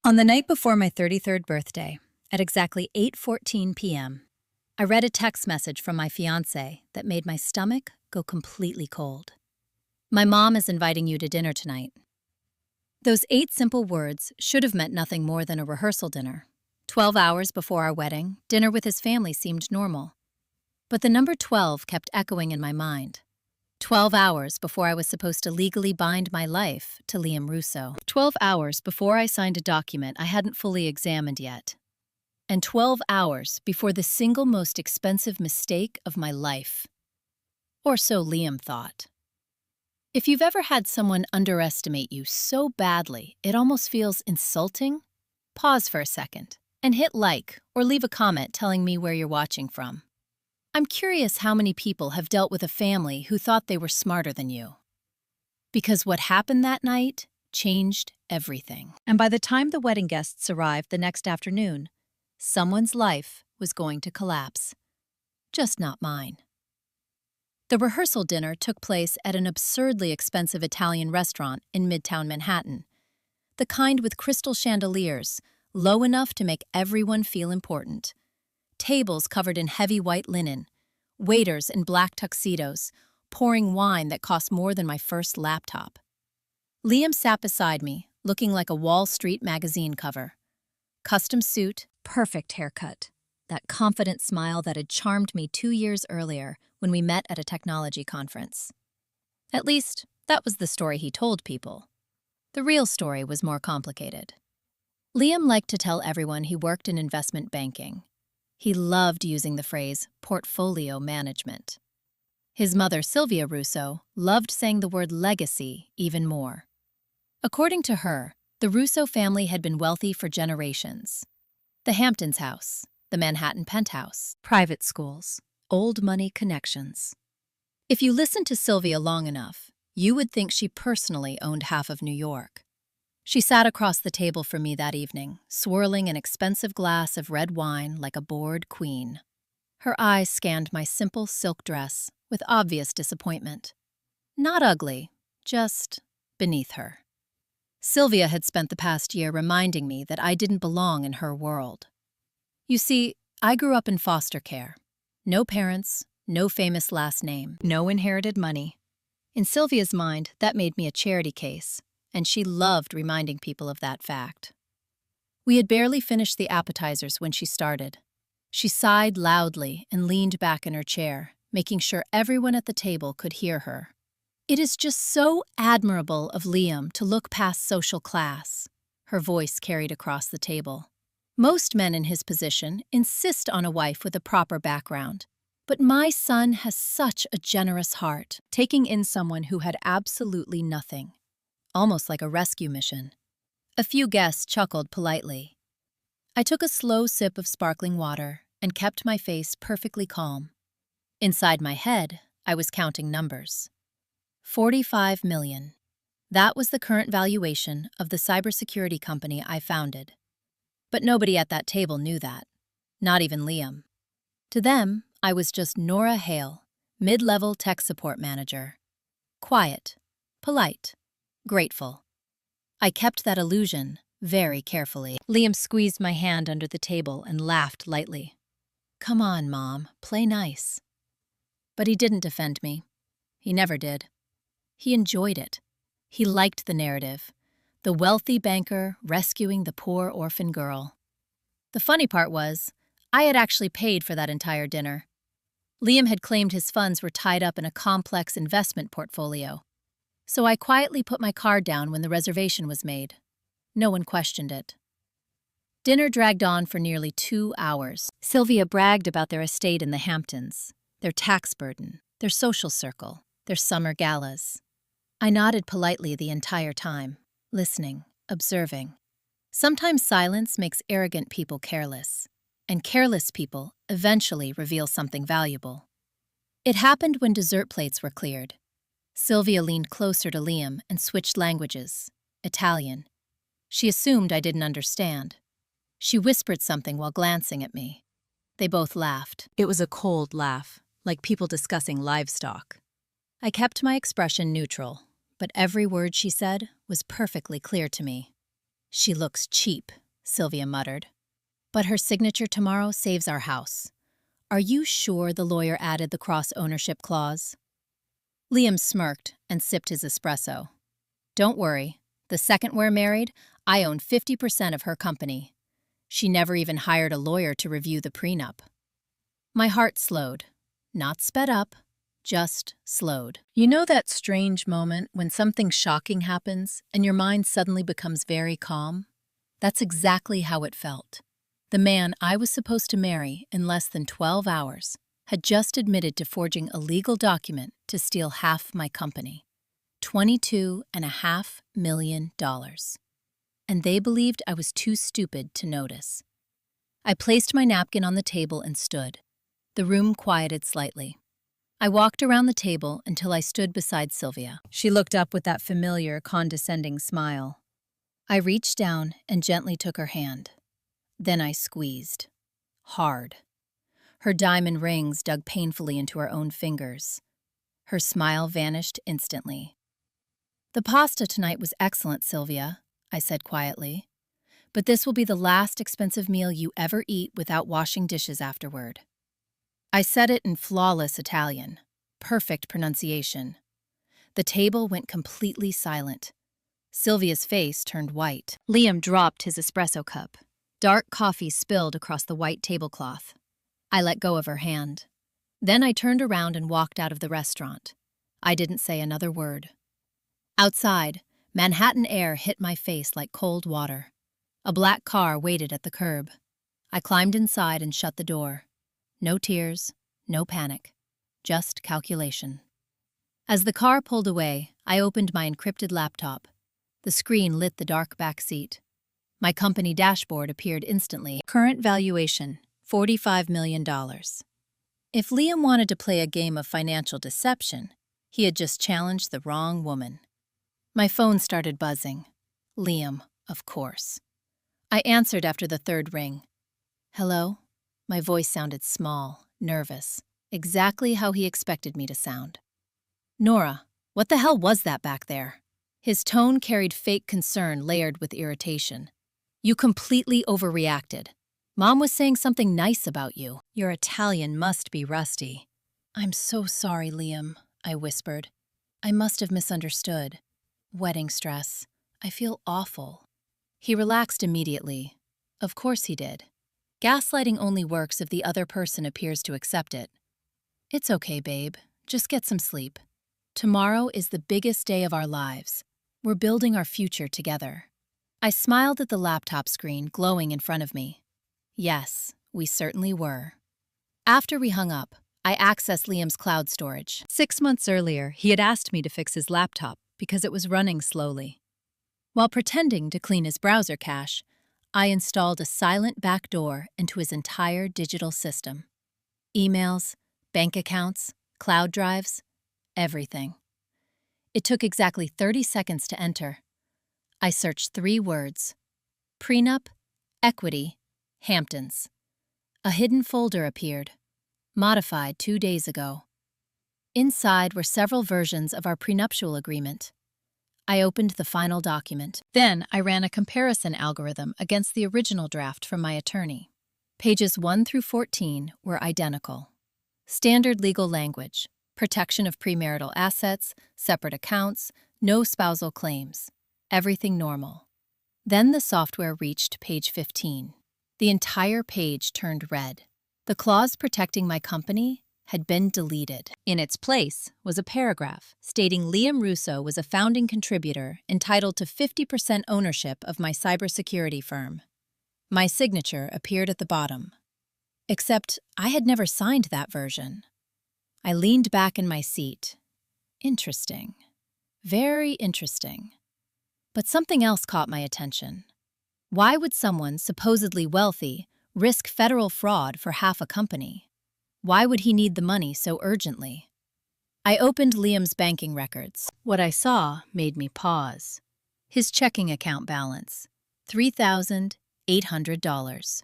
On the night before my 33rd birthday, at exactly 8:14 p.m., I read a text message from my fiancé that made my stomach go completely cold. My mom is inviting you to dinner tonight. Those 8 simple words should have meant nothing more than a rehearsal dinner. 12 hours before our wedding, dinner with his family seemed normal. But the number 12 kept echoing in my mind. 12 hours before I was supposed to legally bind my life to Liam Russo. 12 hours before I signed a document I hadn't fully examined yet. And 12 hours before the single most expensive mistake of my life. Or so Liam thought. If you've ever had someone underestimate you so badly it almost feels insulting, pause for a second and hit like or leave a comment telling me where you're watching from. I'm curious how many people have dealt with a family who thought they were smarter than you. Because what happened that night changed everything. And by the time the wedding guests arrived the next afternoon, someone's life was going to collapse. Just not mine. The rehearsal dinner took place at an absurdly expensive Italian restaurant in Midtown Manhattan. The kind with crystal chandeliers, low enough to make everyone feel important. Tables covered in heavy white linen, waiters in black tuxedos, pouring wine that cost more than my first laptop. Liam sat beside me, looking like a Wall Street magazine cover. Custom suit, perfect haircut, that confident smile that had charmed me 2 years earlier when we met at a technology conference. At least, that was the story he told people. The real story was more complicated. Liam liked to tell everyone he worked in investment banking. He loved using the phrase portfolio management. His mother, Sylvia Russo, loved saying the word legacy even more. According to her, the Russo family had been wealthy for generations. The Hamptons house, the Manhattan penthouse, private schools, old money connections. If you listened to Sylvia long enough, you would think she personally owned half of New York. She sat across the table from me that evening, swirling an expensive glass of red wine like a bored queen. Her eyes scanned my simple silk dress with obvious disappointment. Not ugly, just beneath her. Sylvia had spent the past year reminding me that I didn't belong in her world. You see, I grew up in foster care. No parents, no famous last name, no inherited money. In Sylvia's mind, that made me a charity case, and she loved reminding people of that fact. We had barely finished the appetizers when she started. She sighed loudly and leaned back in her chair, making sure everyone at the table could hear her. "It is just so admirable of Liam to look past social class," her voice carried across the table. "Most men in his position insist on a wife with a proper background. But my son has such a generous heart, taking in someone who had absolutely nothing. Almost like a rescue mission." A few guests chuckled politely. I took a slow sip of sparkling water and kept my face perfectly calm. Inside my head, I was counting numbers. 45 million. That was the current valuation of the cybersecurity company I founded. But nobody at that table knew that, not even Liam. To them, I was just Nora Hale, mid-level tech support manager. Quiet, polite, grateful. I kept that illusion very carefully. Liam squeezed my hand under the table and laughed lightly. "Come on, Mom, play nice." But he didn't defend me. He never did. He enjoyed it. He liked the narrative. The wealthy banker rescuing the poor orphan girl. The funny part was, I had actually paid for that entire dinner. Liam had claimed his funds were tied up in a complex investment portfolio. So I quietly put my card down when the reservation was made. No one questioned it. Dinner dragged on for nearly 2 hours. Sylvia bragged about their estate in the Hamptons, their tax burden, their social circle, their summer galas. I nodded politely the entire time, listening, observing. Sometimes silence makes arrogant people careless, and careless people eventually reveal something valuable. It happened when dessert plates were cleared. Sylvia leaned closer to Liam and switched languages, Italian. She assumed I didn't understand. She whispered something while glancing at me. They both laughed. It was a cold laugh, like people discussing livestock. I kept my expression neutral, but every word she said was perfectly clear to me. She looks cheap, Sylvia muttered. But her signature tomorrow saves our house. Are you sure the lawyer added the cross-ownership clause? Liam smirked and sipped his espresso. Don't worry. The second we're married, I own 50% of her company. She never even hired a lawyer to review the prenup. My heart slowed. Not sped up, just slowed. You know that strange moment when something shocking happens and your mind suddenly becomes very calm? That's exactly how it felt. The man I was supposed to marry in less than 12 hours had just admitted to forging a legal document to steal half my company. $22.5 million. And they believed I was too stupid to notice. I placed my napkin on the table and stood. The room quieted slightly. I walked around the table until I stood beside Sylvia. She looked up with that familiar, condescending smile. I reached down and gently took her hand. Then I squeezed. Hard. Her diamond rings dug painfully into her own fingers. Her smile vanished instantly. The pasta tonight was excellent, Sylvia, I said quietly. But this will be the last expensive meal you ever eat without washing dishes afterward. I said it in flawless Italian, perfect pronunciation. The table went completely silent. Sylvia's face turned white. Liam dropped his espresso cup. Dark coffee spilled across the white tablecloth. I let go of her hand. Then I turned around and walked out of the restaurant. I didn't say another word. Outside, Manhattan air hit my face like cold water. A black car waited at the curb. I climbed inside and shut the door. No tears, no panic, just calculation. As the car pulled away, I opened my encrypted laptop. The screen lit the dark back seat. My company dashboard appeared instantly. Current valuation, $45 million. If Liam wanted to play a game of financial deception, he had just challenged the wrong woman. My phone started buzzing. Liam, of course. I answered after the third ring. Hello? My voice sounded small, nervous, exactly how he expected me to sound. Nora, what the hell was that back there? His tone carried fake concern layered with irritation. You completely overreacted. Mom was saying something nice about you. Your Italian must be rusty. I'm so sorry, Liam, I whispered. I must have misunderstood. Wedding stress. I feel awful. He relaxed immediately. Of course he did. Gaslighting only works if the other person appears to accept it. It's okay, babe. Just get some sleep. Tomorrow is the biggest day of our lives. We're building our future together. I smiled at the laptop screen glowing in front of me. Yes, we certainly were. After we hung up, I accessed Liam's cloud storage. 6 months earlier, he had asked me to fix his laptop because it was running slowly. While pretending to clean his browser cache, I installed a silent backdoor into his entire digital system. Emails, bank accounts, cloud drives, everything. It took exactly 30 seconds to enter. I searched 3 words: Prenup, Equity, Hamptons. A hidden folder appeared, modified 2 days ago. Inside were several versions of our prenuptial agreement. I opened the final document. Then I ran a comparison algorithm against the original draft from my attorney. Pages 1 through 14 were identical. Standard legal language, protection of premarital assets, separate accounts, no spousal claims. Everything normal. Then the software reached page 15. The entire page turned red. The clause protecting my company had been deleted. In its place was a paragraph stating Liam Russo was a founding contributor entitled to 50% ownership of my cybersecurity firm. My signature appeared at the bottom. Except I had never signed that version. I leaned back in my seat. Interesting. Very interesting. But something else caught my attention. Why would someone supposedly wealthy risk federal fraud for half a company? Why would he need the money so urgently? I opened Liam's banking records. What I saw made me pause. His checking account balance, $3,800.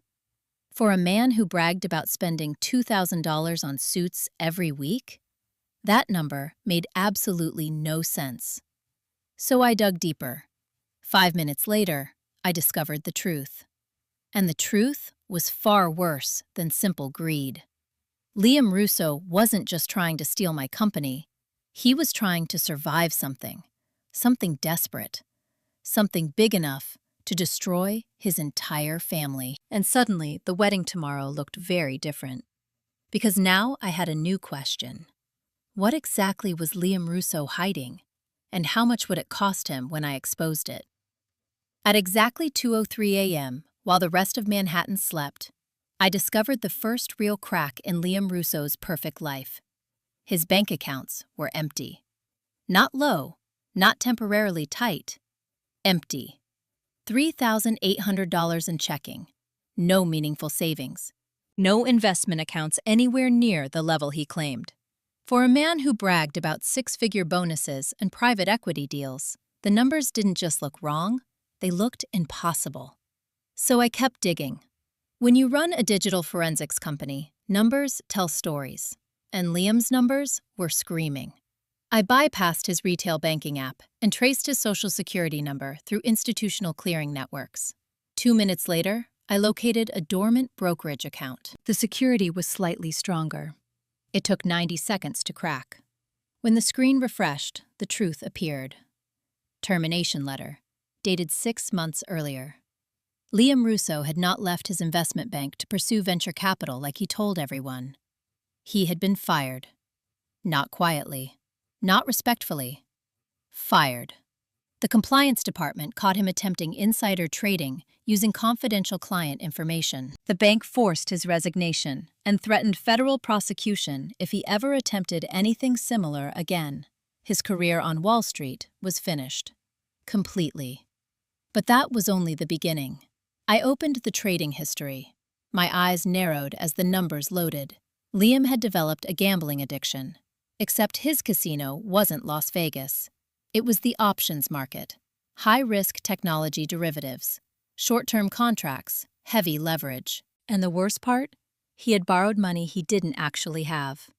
For a man who bragged about spending $2,000 on suits every week, that number made absolutely no sense. So I dug deeper. 5 minutes later, I discovered the truth. And the truth was far worse than simple greed. Liam Russo wasn't just trying to steal my company. He was trying to survive something desperate, something big enough to destroy his entire family. And suddenly, the wedding tomorrow looked very different. Because now I had a new question. What exactly was Liam Russo hiding? And how much would it cost him when I exposed it? At exactly 2:03 a.m., while the rest of Manhattan slept, I discovered the first real crack in Liam Russo's perfect life. His bank accounts were empty. Not low, not temporarily tight. Empty. $3,800 in checking. No meaningful savings. No investment accounts anywhere near the level he claimed. For a man who bragged about six-figure bonuses and private equity deals, the numbers didn't just look wrong, they looked impossible. So I kept digging. When you run a digital forensics company, numbers tell stories, and Liam's numbers were screaming. I bypassed his retail banking app and traced his social security number through institutional clearing networks. 2 minutes later, I located a dormant brokerage account. The security was slightly stronger. It took 90 seconds to crack. When the screen refreshed, the truth appeared. Termination letter, dated 6 months earlier. Liam Russo had not left his investment bank to pursue venture capital like he told everyone. He had been fired. Not quietly. Not respectfully. Fired. The compliance department caught him attempting insider trading using confidential client information. The bank forced his resignation and threatened federal prosecution if he ever attempted anything similar again. His career on Wall Street was finished. Completely. But that was only the beginning. I opened the trading history. My eyes narrowed as the numbers loaded. Liam had developed a gambling addiction. Except his casino wasn't Las Vegas. It was the options market. High-risk technology derivatives. Short-term contracts. Heavy leverage. And the worst part? He had borrowed money he didn't actually have.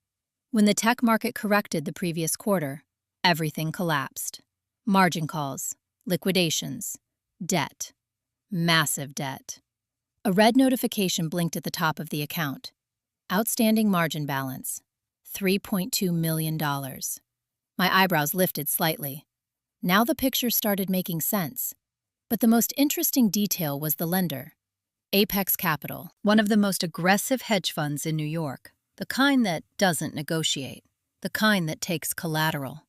When the tech market corrected the previous quarter, everything collapsed. Margin calls. Liquidations. Debt. Massive debt. A red notification blinked at the top of the account. Outstanding margin balance. $3.2 million. My eyebrows lifted slightly. Now the picture started making sense. But the most interesting detail was the lender. Apex Capital, one of the most aggressive hedge funds in New York. The kind that doesn't negotiate. The kind that takes collateral.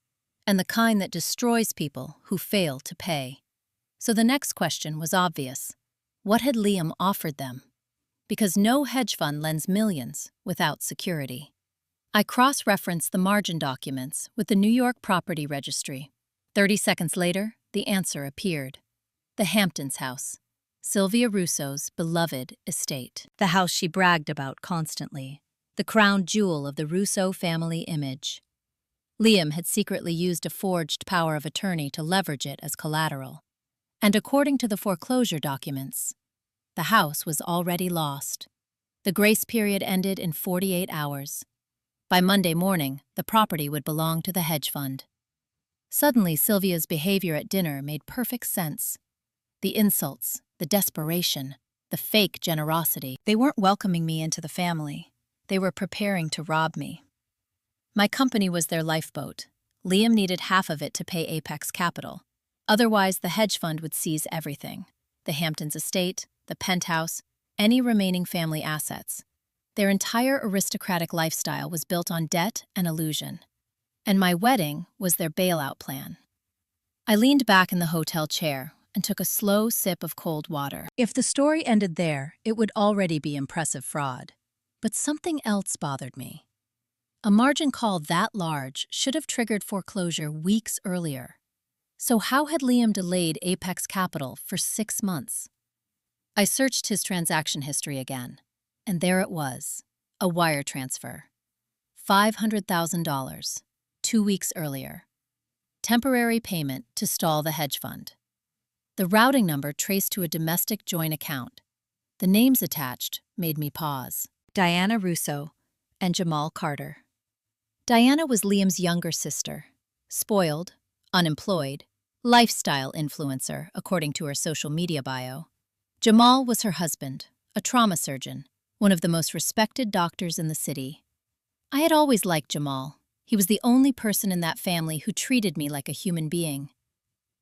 And the kind that destroys people who fail to pay. So the next question was obvious. What had Liam offered them? Because no hedge fund lends millions without security. I cross-referenced the margin documents with the New York Property Registry. 30 seconds later, the answer appeared. The Hamptons house. Sylvia Russo's beloved estate. The house she bragged about constantly. The crown jewel of the Russo family image. Liam had secretly used a forged power of attorney to leverage it as collateral. And according to the foreclosure documents, the house was already lost. The grace period ended in 48 hours. By Monday morning, the property would belong to the hedge fund. Suddenly, Sylvia's behavior at dinner made perfect sense. The insults, the desperation, the fake generosity. They weren't welcoming me into the family. They were preparing to rob me. My company was their lifeboat. Liam needed half of it to pay Apex Capital. Otherwise, the hedge fund would seize everything. The Hamptons estate, the penthouse, any remaining family assets. Their entire aristocratic lifestyle was built on debt and illusion. And my wedding was their bailout plan. I leaned back in the hotel chair and took a slow sip of cold water. If the story ended there, it would already be impressive fraud. But something else bothered me. A margin call that large should have triggered foreclosure weeks earlier. So how had Liam delayed Apex Capital for 6 months? I searched his transaction history again. And there it was, a wire transfer. $500,000, 2 weeks earlier. Temporary payment to stall the hedge fund. The routing number traced to a domestic joint account. The names attached made me pause. Diana Russo and Jamal Carter. Diana was Liam's younger sister. Spoiled, unemployed, lifestyle influencer, according to her social media bio. Jamal was her husband, a trauma surgeon, one of the most respected doctors in the city. I had always liked Jamal. He was the only person in that family who treated me like a human being.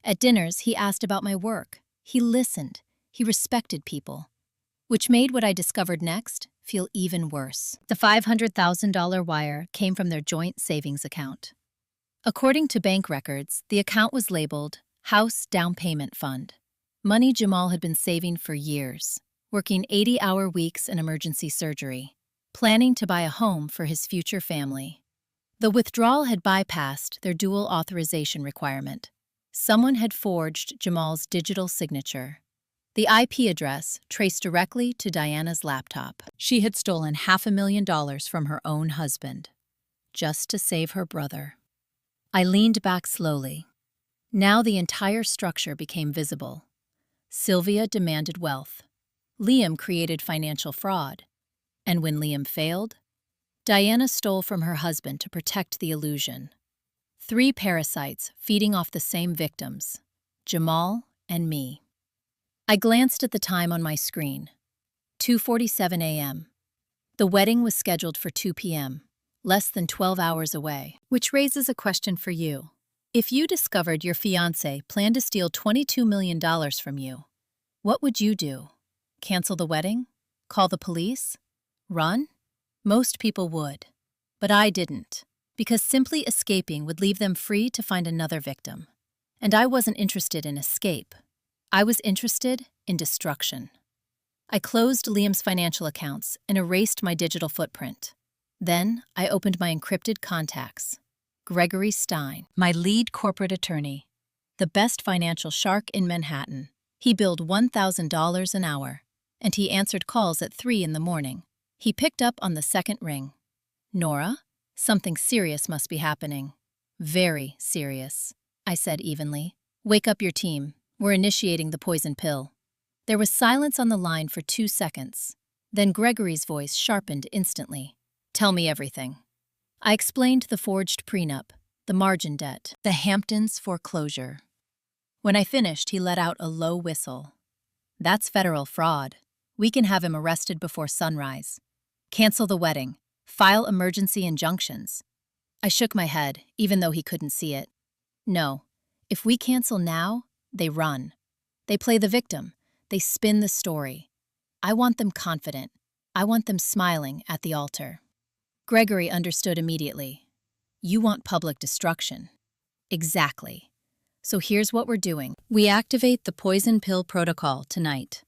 At dinners, he asked about my work. He listened. He respected people, which made what I discovered next feel even worse. The $500,000 wire came from their joint savings account. According to bank records, the account was labeled House Down Payment Fund. Money Jamal had been saving for years, working 80-hour weeks and emergency surgery, planning to buy a home for his future family. The withdrawal had bypassed their dual authorization requirement. Someone had forged Jamal's digital signature. The IP address traced directly to Diana's laptop. She had stolen $500,000 from her own husband, just to save her brother. I leaned back slowly. Now the entire structure became visible. Sylvia demanded wealth. Liam created financial fraud. And when Liam failed, Diana stole from her husband to protect the illusion. 3 parasites feeding off the same victims, Jamal and me. I glanced at the time on my screen. 2:47 a.m. The wedding was scheduled for 2 p.m., less than 12 hours away. Which raises a question for you. If you discovered your fiancé planned to steal $22 million from you, what would you do? Cancel the wedding? Call the police? Run? Most people would. But I didn't, because simply escaping would leave them free to find another victim. And I wasn't interested in escape. I was interested in destruction. I closed Liam's financial accounts and erased my digital footprint. Then I opened my encrypted contacts. Gregory Stein, my lead corporate attorney, the best financial shark in Manhattan. He billed $1,000 an hour, and he answered calls at 3 in the morning. He picked up on the second ring. Nora, something serious must be happening. Very serious, I said evenly. Wake up your team. We're initiating the poison pill. There was silence on the line for 2 seconds. Then Gregory's voice sharpened instantly. Tell me everything. I explained the forged prenup, the margin debt, the Hamptons foreclosure. When I finished, he let out a low whistle. That's federal fraud. We can have him arrested before sunrise. Cancel the wedding. File emergency injunctions. I shook my head, even though he couldn't see it. No. If we cancel now, they run. They play the victim. They spin the story. I want them confident. I want them smiling at the altar. Gregory understood immediately. You want public destruction. Exactly. So here's what we're doing. We activate the poison pill protocol tonight.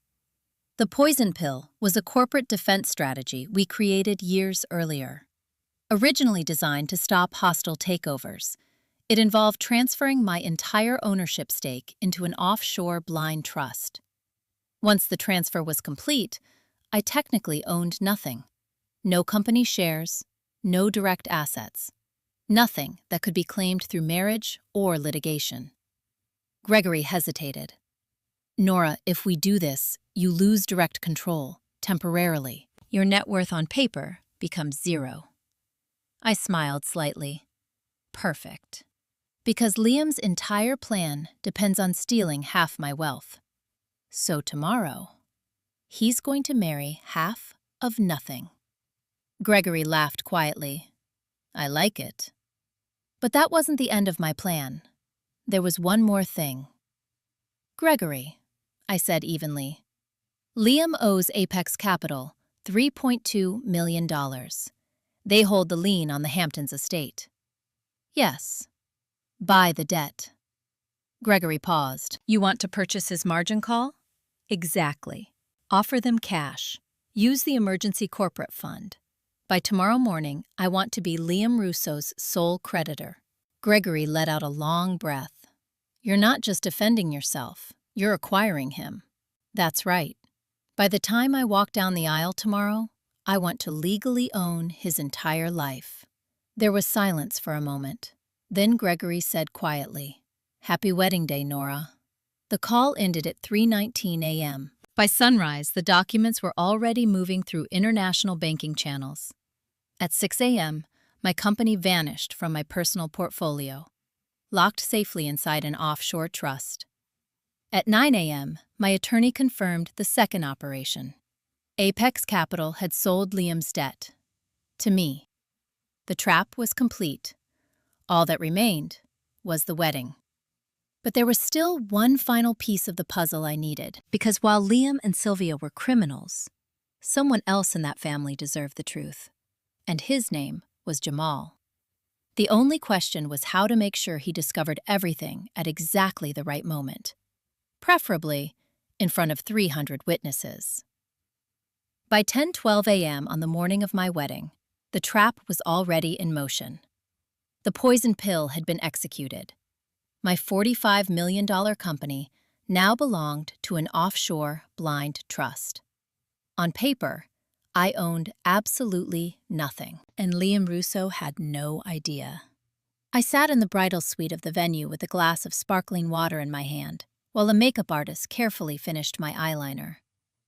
The poison pill was a corporate defense strategy we created years earlier. Originally designed to stop hostile takeovers, it involved transferring my entire ownership stake into an offshore blind trust. Once the transfer was complete, I technically owned nothing. No company shares, no direct assets. Nothing that could be claimed through marriage or litigation. Gregory hesitated. Nora, if we do this, you lose direct control, temporarily. Your net worth on paper becomes 0. I smiled slightly. Perfect. Because Liam's entire plan depends on stealing half my wealth. So tomorrow, he's going to marry half of nothing. Gregory laughed quietly. I like it. But that wasn't the end of my plan. There was one more thing. Gregory, I said evenly. Liam owes Apex Capital $3.2 million. They hold the lien on the Hamptons estate. Yes. Buy the debt. Gregory paused. You want to purchase his margin call? Exactly. Offer them cash. Use the emergency corporate fund. By tomorrow morning, I want to be Liam Russo's sole creditor. Gregory let out a long breath. You're not just defending yourself, you're acquiring him. That's right. By the time I walk down the aisle tomorrow, I want to legally own his entire life. There was silence for a moment. Then Gregory said quietly, Happy wedding day, Nora. The call ended at 3:19 a.m. By sunrise, the documents were already moving through international banking channels. At 6 a.m., my company vanished from my personal portfolio. locked safely inside an offshore trust. At 9 a.m., my attorney confirmed the second operation. Apex Capital had sold Liam's debt. To me. The trap was complete. All that remained was the wedding. But there was still one final piece of the puzzle I needed, because while Liam and Sylvia were criminals, someone else in that family deserved the truth, and his name was Jamal. The only question was how to make sure he discovered everything at exactly the right moment, preferably in front of 300 witnesses. By 10:12 a.m. on the morning of my wedding, the trap was already in motion. The poison pill had been executed. My $45 million company now belonged to an offshore blind trust. On paper, I owned absolutely nothing, and Liam Russo had no idea. I sat in the bridal suite of the venue with a glass of sparkling water in my hand, while a makeup artist carefully finished my eyeliner.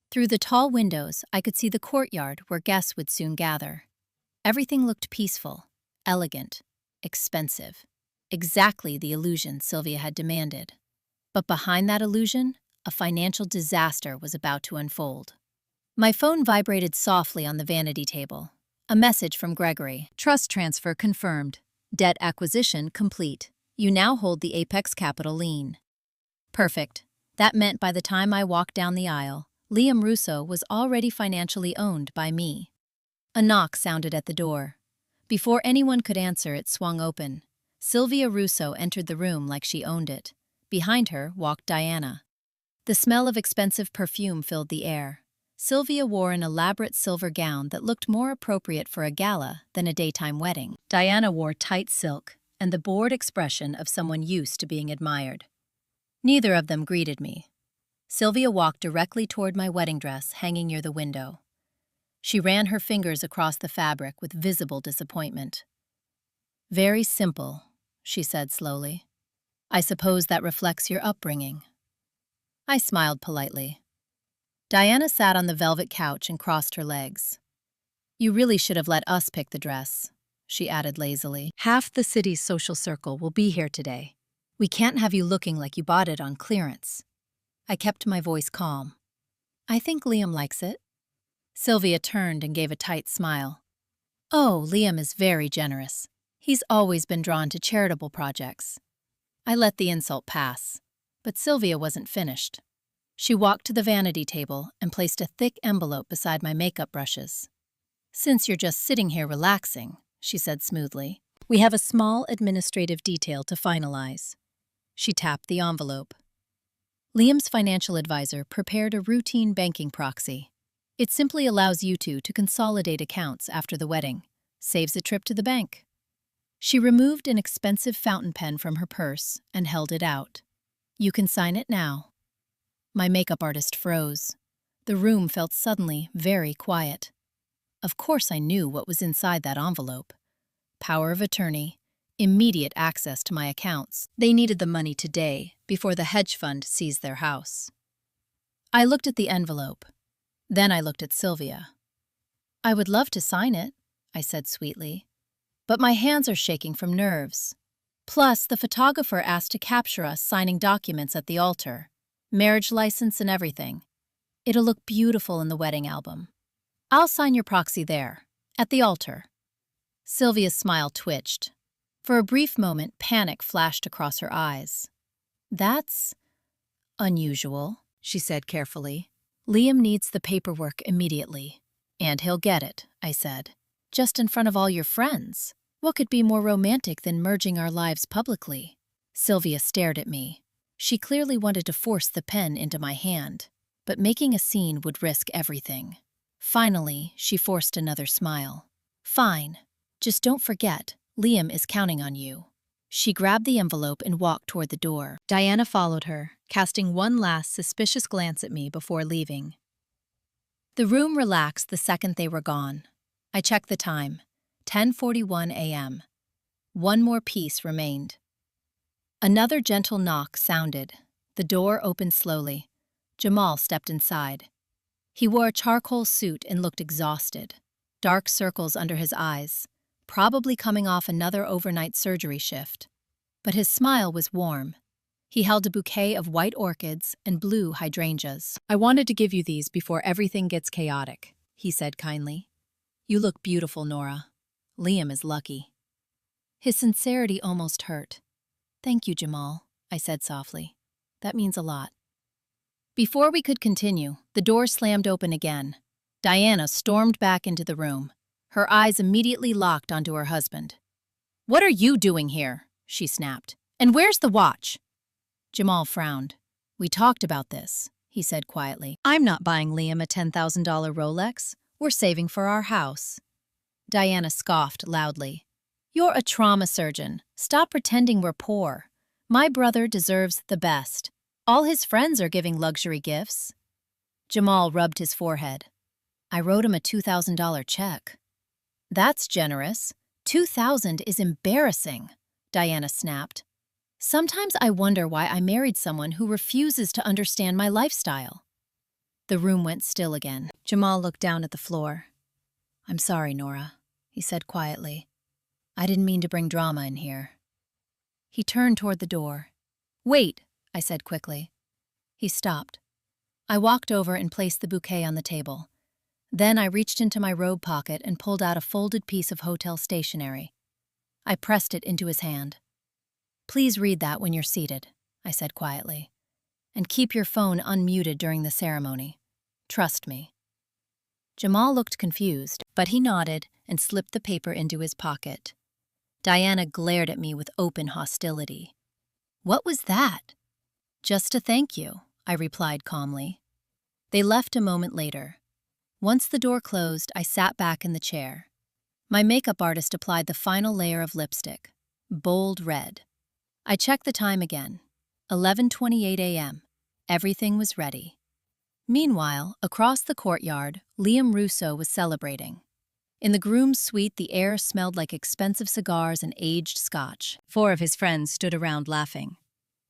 Through the tall windows, I could see the courtyard where guests would soon gather. Everything looked peaceful, elegant, expensive. Exactly the illusion Sylvia had demanded. But behind that illusion, a financial disaster was about to unfold. My phone vibrated softly on the vanity table. A message from Gregory. Trust transfer confirmed. Debt acquisition complete. You now hold the Apex Capital lien. Perfect. That meant by the time I walked down the aisle, Liam Russo was already financially owned by me. A knock sounded at the door. Before anyone could answer, it swung open. Sylvia Russo entered the room like she owned it. Behind her walked Diana. The smell of expensive perfume filled the air. Sylvia wore an elaborate silver gown that looked more appropriate for a gala than a daytime wedding. Diana wore tight silk and the bored expression of someone used to being admired. Neither of them greeted me. Sylvia walked directly toward my wedding dress hanging near the window. She ran her fingers across the fabric with visible disappointment. Very simple, she said slowly. I suppose that reflects your upbringing. I smiled politely. Diana sat on the velvet couch and crossed her legs. You really should have let us pick the dress, she added lazily. Half the city's social circle will be here today. We can't have you looking like you bought it on clearance. I kept my voice calm. I think Liam likes it. Sylvia turned and gave a tight smile. Oh, Liam is very generous. He's always been drawn to charitable projects. I let the insult pass, but Sylvia wasn't finished. She walked to the vanity table and placed a thick envelope beside my makeup brushes. Since you're just sitting here relaxing, she said smoothly, we have a small administrative detail to finalize. She tapped the envelope. Liam's financial advisor prepared a routine banking proxy. It simply allows you two to consolidate accounts after the wedding, saves a trip to the bank. She removed an expensive fountain pen from her purse and held it out. You can sign it now. My makeup artist froze. The room felt suddenly very quiet. Of course I knew what was inside that envelope. Power of attorney, immediate access to my accounts. They needed the money today before the hedge fund seized their house. I looked at the envelope. Then I looked at Sylvia. I would love to sign it, I said sweetly. But my hands are shaking from nerves. Plus, the photographer asked to capture us signing documents at the altar. Marriage license and everything. It'll look beautiful in the wedding album. I'll sign your proxy there, at the altar. Sylvia's smile twitched. For a brief moment, panic flashed across her eyes. That's unusual, she said carefully. Liam needs the paperwork immediately. And he'll get it, I said. Just in front of all your friends. What could be more romantic than merging our lives publicly? Sylvia stared at me. She clearly wanted to force the pen into my hand, but making a scene would risk everything. Finally, she forced another smile. Fine. Just don't forget, Liam is counting on you. She grabbed the envelope and walked toward the door. Diana followed her, casting one last suspicious glance at me before leaving. The room relaxed the second they were gone. I checked the time. 10:41 a.m. One more piece remained. Another gentle knock sounded. The door opened slowly. Jamal stepped inside. He wore a charcoal suit and looked exhausted. Dark circles under his eyes, probably coming off another overnight surgery shift. but his smile was warm. He held a bouquet of white orchids and blue hydrangeas. "I wanted to give you these before everything gets chaotic," he said kindly. "You look beautiful, Nora. Liam is lucky." His sincerity almost hurt. "Thank you, Jamal," I said softly. "That means a lot." Before we could continue, the door slammed open again. Diana stormed back into the room. Her eyes immediately locked onto her husband. "What are you doing here?" she snapped. "And where's the watch?" Jamal frowned. "We talked about this," he said quietly. "I'm not buying Liam a $10,000 Rolex. We're saving for our house." Diana scoffed loudly. "You're a trauma surgeon. Stop pretending we're poor. My brother deserves the best. All his friends are giving luxury gifts." Jamal rubbed his forehead. "I wrote him a $2,000 check." "That's generous. $2,000 is embarrassing," Diana snapped. "Sometimes I wonder why I married someone who refuses to understand my lifestyle." The room went still again. Jamal looked down at the floor. "I'm sorry, Nora," he said quietly. "I didn't mean to bring drama in here." He turned toward the door. "Wait," I said quickly. He stopped. I walked over and placed the bouquet on the table. Then I reached into my robe pocket and pulled out a folded piece of hotel stationery. I pressed it into his hand. "Please read that when you're seated," I said quietly. "And keep your phone unmuted during the ceremony. Trust me." Jamal looked confused, but he nodded and slipped the paper into his pocket. Diana glared at me with open hostility. "What was that?" "Just a thank you," I replied calmly. They left a moment later. Once the door closed, I sat back in the chair. My makeup artist applied the final layer of lipstick, bold red. I checked the time again. 11:28 a.m. Everything was ready. Meanwhile, across the courtyard, Liam Russo was celebrating. In the groom's suite, the air smelled like expensive cigars and aged scotch. 4 of his friends stood around laughing.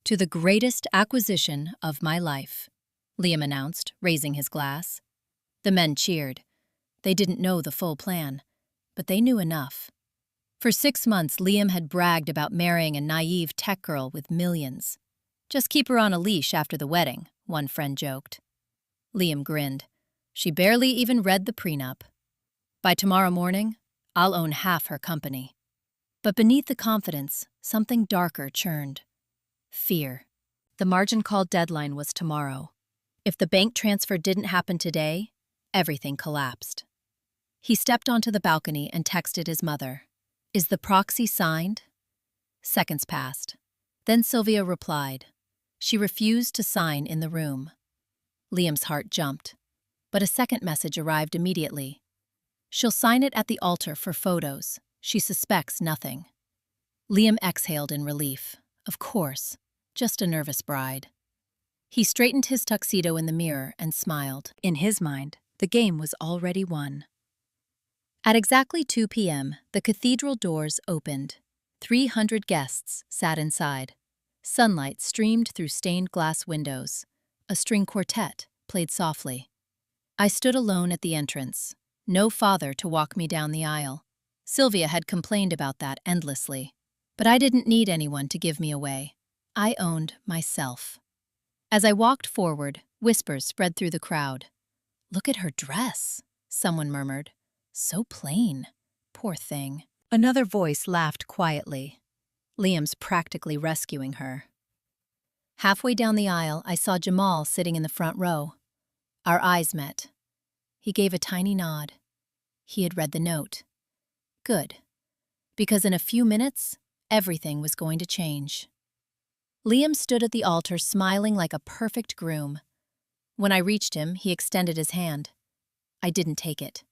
"To the greatest acquisition of my life," Liam announced, raising his glass. The men cheered. They didn't know the full plan, but they knew enough. For 6 months, Liam had bragged about marrying a naive tech girl with millions. "Just keep her on a leash after the wedding," one friend joked. Liam grinned. "She barely even read the prenup. By tomorrow morning, I'll own half her company." But beneath the confidence, something darker churned. Fear. The margin call deadline was tomorrow. If the bank transfer didn't happen today, everything collapsed. He stepped onto the balcony and texted his mother. "Is the proxy signed?" Seconds passed. Then Sylvia replied. She refused to sign in the room. Liam's heart jumped. But a second message arrived immediately. "She'll sign it at the altar for photos. She suspects nothing." Liam exhaled in relief. Of course, just a nervous bride. He straightened his tuxedo in the mirror and smiled. In his mind, the game was already won. At exactly 2 p.m., the cathedral doors opened. 300 guests sat inside. Sunlight streamed through stained glass windows. A string quartet played softly. I stood alone at the entrance. No father to walk me down the aisle. Sylvia had complained about that endlessly. But I didn't need anyone to give me away. I owned myself. As I walked forward, whispers spread through the crowd. "Look at her dress," someone murmured. "So plain. Poor thing." Another voice laughed quietly. "Liam's practically rescuing her." Halfway down the aisle, I saw Jamal sitting in the front row. Our eyes met. He gave a tiny nod. He had read the note. Good. Because in a few minutes, everything was going to change. Liam stood at the altar smiling like a perfect groom. When I reached him, he extended his hand. I didn't take it.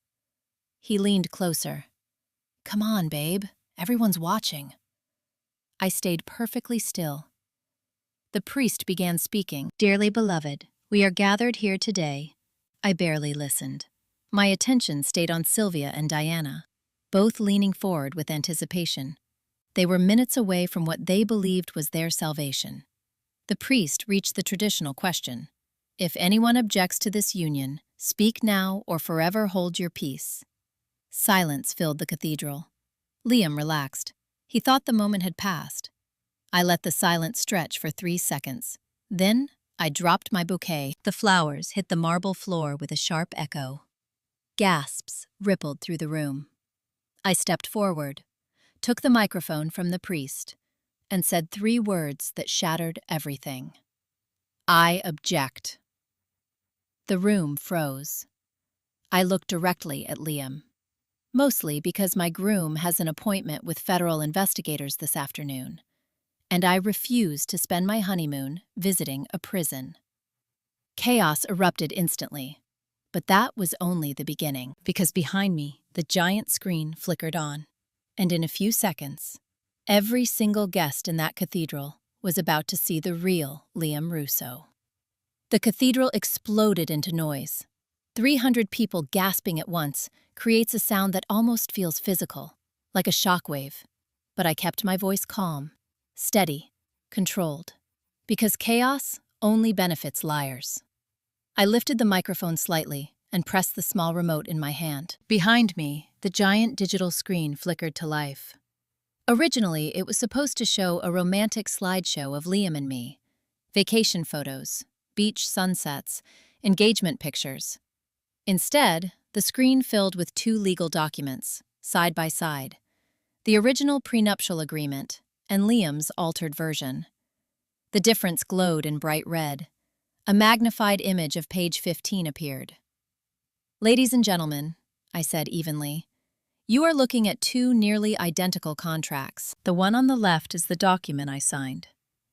He leaned closer. "Come on, babe. Everyone's watching." I stayed perfectly still. The priest began speaking. "Dearly beloved, we are gathered here today." I barely listened. My attention stayed on Sylvia and Diana, both leaning forward with anticipation. They were minutes away from what they believed was their salvation. The priest reached the traditional question. "If anyone objects to this union, speak now or forever hold your peace." Silence filled the cathedral. Liam relaxed. He thought the moment had passed. I let the silence stretch for 3 seconds. Then, I dropped my bouquet. The flowers hit the marble floor with a sharp echo. Gasps rippled through the room. I stepped forward, took the microphone from the priest, and said 3 words that shattered everything. I object. The room froze. I looked directly at Liam, mostly because my groom has an appointment with federal investigators this afternoon, and I refuse to spend my honeymoon visiting a prison. Chaos erupted instantly, but that was only the beginning, because behind me, the giant screen flickered on, and in a few seconds, every single guest in that cathedral was about to see the real Liam Russo. The cathedral exploded into noise. 300 people gasping at once creates a sound that almost feels physical, like a shockwave. But I kept my voice calm, steady, controlled, because chaos only benefits liars. I lifted the microphone slightly and pressed the small remote in my hand. Behind me, the giant digital screen flickered to life. Originally, it was supposed to show a romantic slideshow of Liam and me. Vacation photos, beach sunsets, engagement pictures. Instead, the screen filled with 2 legal documents, side by side. The original prenuptial agreement and Liam's altered version. The difference glowed in bright red. A magnified image of page 15 appeared. "Ladies and gentlemen," I said evenly, "you are looking at 2 nearly identical contracts. The one on the left is the document I signed.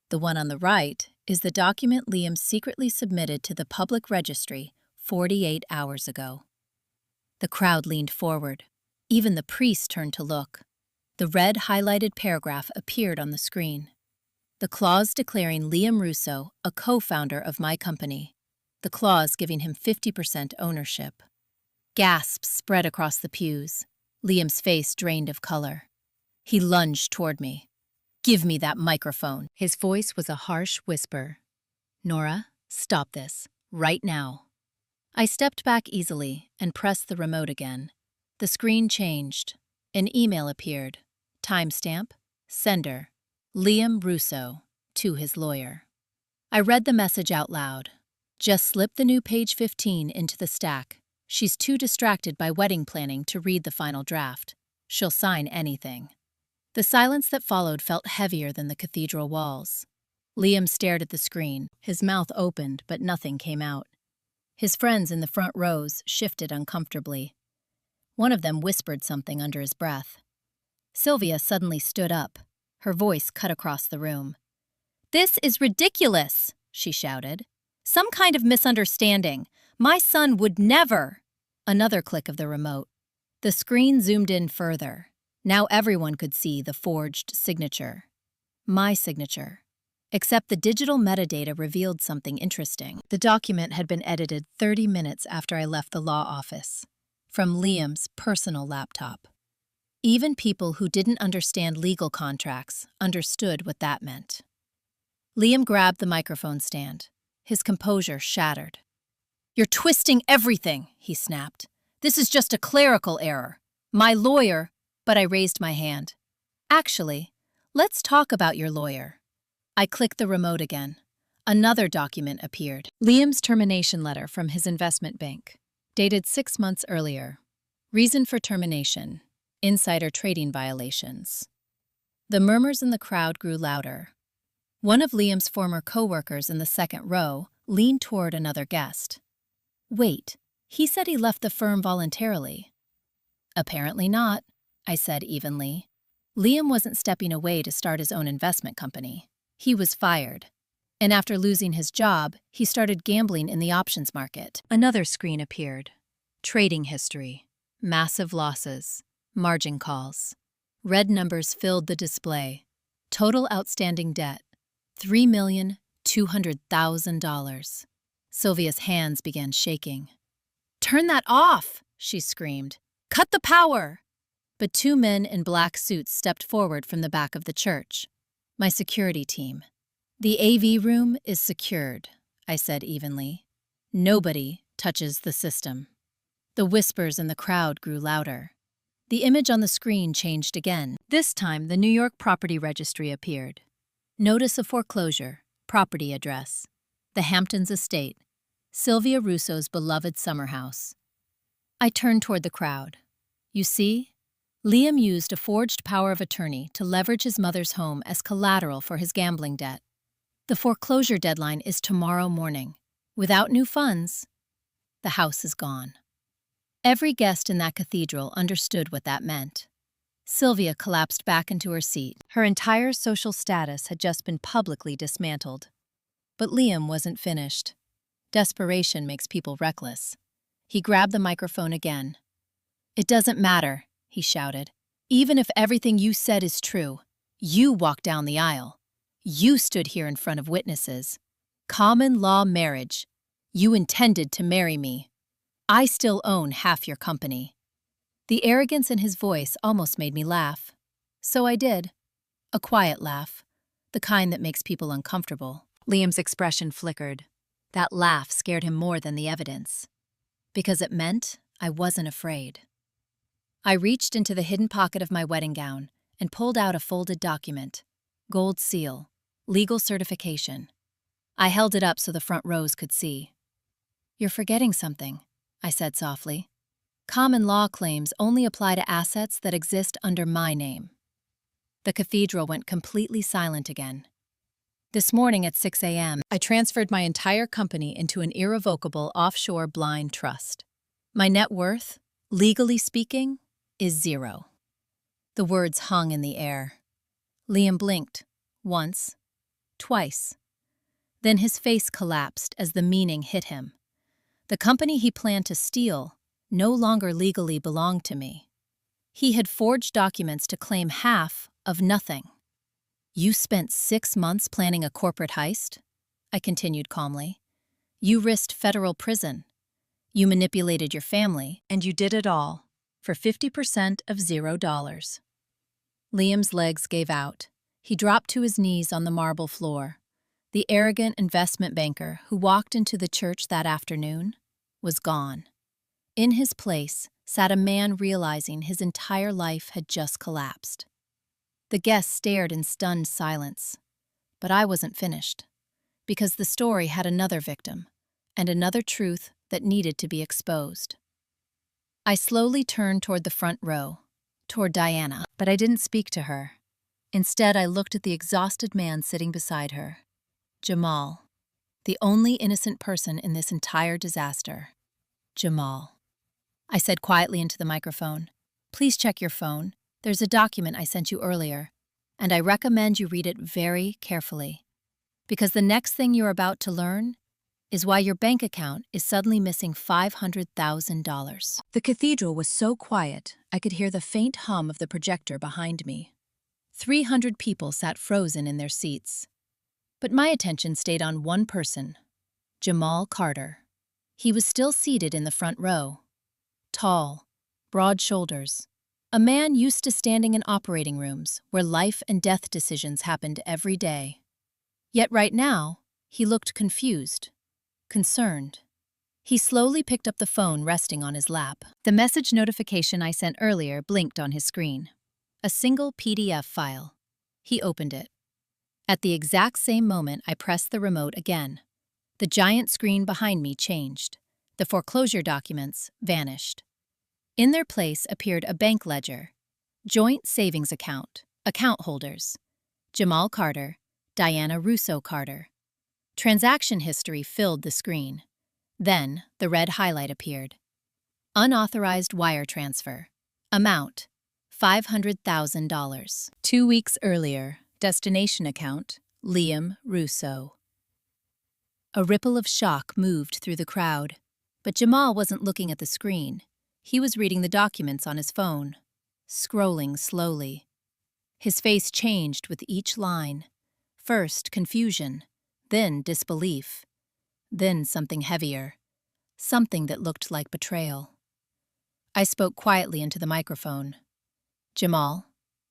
The one on the right is the document Liam secretly submitted to the public registry 48 hours ago." The crowd leaned forward. Even the priest turned to look. The red highlighted paragraph appeared on the screen. The clause declaring Liam Russo a co-founder of my company. The clause giving him 50% ownership. Gasps spread across the pews. Liam's face drained of color. He lunged toward me. "Give me that microphone." His voice was a harsh whisper. "Nora, stop this, right now." I stepped back easily and pressed the remote again. The screen changed. An email appeared. Timestamp, sender, Liam Russo, to his lawyer. I read the message out loud. "Just slip the new page 15 into the stack. She's too distracted by wedding planning to read the final draft. She'll sign anything." The silence that followed felt heavier than the cathedral walls. Liam stared at the screen. His mouth opened, but nothing came out. His friends in the front rows shifted uncomfortably. One of them whispered something under his breath. Sylvia suddenly stood up. Her voice cut across the room. "This is ridiculous," she shouted. "Some kind of misunderstanding. My son would never." Another click of the remote. The screen zoomed in further. Now everyone could see the forged signature. My signature. Except the digital metadata revealed something interesting. The document had been edited 30 minutes after I left the law office, from Liam's personal laptop. Even people who didn't understand legal contracts understood what that meant. Liam grabbed the microphone stand. His composure shattered. "You're twisting everything," he snapped. "This is just a clerical error. My lawyer—" But I raised my hand. "Actually, let's talk about your lawyer." I clicked the remote again. Another document appeared. Liam's termination letter from his investment bank, dated 6 months earlier. Reason for termination: insider trading violations. The murmurs in the crowd grew louder. One of Liam's former co-workers in the second row leaned toward another guest. "Wait, he said he left the firm voluntarily." "Apparently not," I said evenly. Liam wasn't stepping away to start his own investment company. He was fired. And after losing his job, he started gambling in the options market. Another screen appeared. Trading history. Massive losses. Margin calls. Red numbers filled the display. Total outstanding debt: $3,200,000. Sylvia's hands began shaking. "Turn that off!" she screamed. "Cut the power!" But 2 men in black suits stepped forward from the back of the church. My security team. "The AV room is secured," I said evenly. "Nobody touches the system." The whispers in the crowd grew louder. The image on the screen changed again. This time, the New York Property Registry appeared. Notice of foreclosure, property address, the Hamptons estate, Sylvia Russo's beloved summer house. I turned toward the crowd. You see? Liam used a forged power of attorney to leverage his mother's home as collateral for his gambling debt. The foreclosure deadline is tomorrow morning. Without new funds, the house is gone. Every guest in that cathedral understood what that meant. Sylvia collapsed back into her seat. Her entire social status had just been publicly dismantled. But Liam wasn't finished. Desperation makes people reckless. He grabbed the microphone again. "It doesn't matter," he shouted. "Even if everything you said is true, you walked down the aisle. You stood here in front of witnesses. Common law marriage. You intended to marry me. I still own half your company." The arrogance in his voice almost made me laugh. So I did. A quiet laugh, the kind that makes people uncomfortable. Liam's expression flickered. That laugh scared him more than the evidence, because it meant I wasn't afraid. I reached into the hidden pocket of my wedding gown and pulled out a folded document. Gold seal, legal certification. I held it up so the front rows could see. "You're forgetting something," I said softly. "Common law claims only apply to assets that exist under my name." The cathedral went completely silent again. This morning at 6 a.m., I transferred my entire company into an irrevocable offshore blind trust. My net worth, legally speaking, is zero. The words hung in the air. Liam blinked, once, twice. Then his face collapsed as the meaning hit him. The company he planned to steal no longer legally belonged to me. He had forged documents to claim half of nothing. "You spent 6 months planning a corporate heist?" I continued calmly. "You risked federal prison. You manipulated your family, and you did it all for 50% of $0. Liam's legs gave out. He dropped to his knees on the marble floor. The arrogant investment banker who walked into the church that afternoon was gone. In his place sat a man realizing his entire life had just collapsed. The guests stared in stunned silence. But I wasn't finished, because the story had another victim, and another truth that needed to be exposed. I slowly turned toward the front row, toward Diana, but I didn't speak to her. Instead, I looked at the exhausted man sitting beside her. Jamal, the only innocent person in this entire disaster. Jamal. I said quietly into the microphone, "Please check your phone. There's a document I sent you earlier, and I recommend you read it very carefully, because the next thing you're about to learn is why your bank account is suddenly missing $500,000. The cathedral was so quiet, I could hear the faint hum of the projector behind me. 300 people sat frozen in their seats. But my attention stayed on one person, Jamal Carter. He was still seated in the front row. Tall, broad shoulders. A man used to standing in operating rooms where life and death decisions happened every day. Yet right now, he looked confused, concerned. He slowly picked up the phone resting on his lap. The message notification I sent earlier blinked on his screen. A single PDF file. He opened it. At the exact same moment, I pressed the remote again. The giant screen behind me changed. The foreclosure documents vanished. In their place appeared a bank ledger, joint savings account, account holders, Jamal Carter, Diana Russo Carter. Transaction history filled the screen. Then the red highlight appeared. Unauthorized wire transfer. Amount, $500,000. 2 weeks earlier, destination account, Liam Russo. A ripple of shock moved through the crowd, but Jamal wasn't looking at the screen. He was reading the documents on his phone, scrolling slowly. His face changed with each line. First, confusion, then disbelief, then something heavier, something that looked like betrayal. I spoke quietly into the microphone. "Jamal,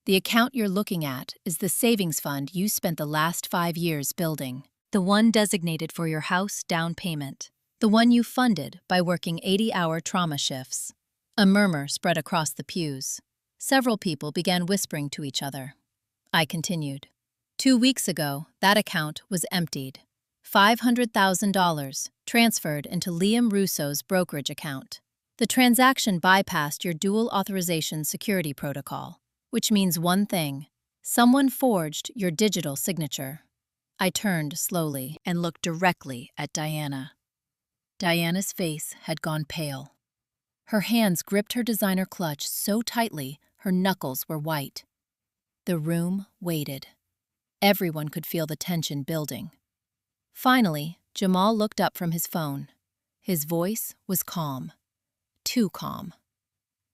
the account you're looking at is the savings fund you spent the last 5 years building, the one designated for your house down payment, the one you funded by working 80-hour trauma shifts." A murmur spread across the pews. Several people began whispering to each other. I continued. 2 weeks ago, that account was emptied. $500,000 transferred into Liam Russo's brokerage account. The transaction bypassed your dual authorization security protocol, which means one thing: someone forged your digital signature. I turned slowly and looked directly at Diana. Diana's face had gone pale. Her hands gripped her designer clutch so tightly her knuckles were white. The room waited. Everyone could feel the tension building. Finally, Jamal looked up from his phone. His voice was calm. Too calm.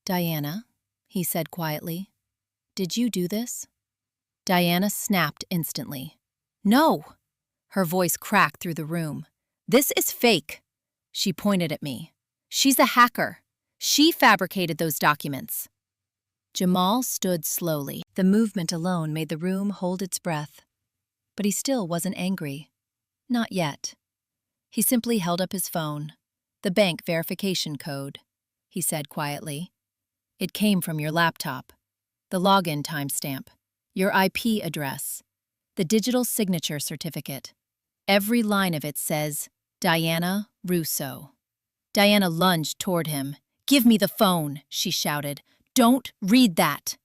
"Diana," he said quietly, "did you do this?" Diana snapped instantly. "No!" Her voice cracked through the room. "This is fake." She pointed at me. "She's a hacker. She fabricated those documents." Jamal stood slowly. The movement alone made the room hold its breath. But he still wasn't angry. Not yet. He simply held up his phone. "The bank verification code," he said quietly. "It came from your laptop. The login timestamp. Your IP address. The digital signature certificate. Every line of it says, Diana Russo." Diana lunged toward him. "Give me the phone," she shouted. "Don't read that."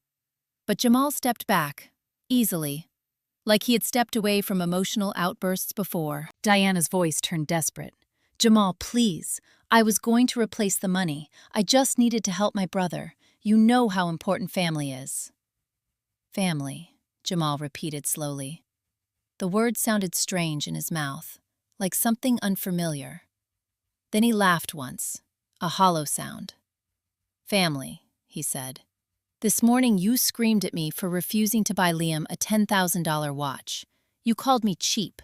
But Jamal stepped back, easily, like he had stepped away from emotional outbursts before. Diana's voice turned desperate. "Jamal, please. I was going to replace the money. I just needed to help my brother. You know how important family is." "Family," Jamal repeated slowly. The word sounded strange in his mouth, like something unfamiliar. Then he laughed once, a hollow sound. "Family," he said. "This morning you screamed at me for refusing to buy Liam a $10,000 watch. You called me cheap,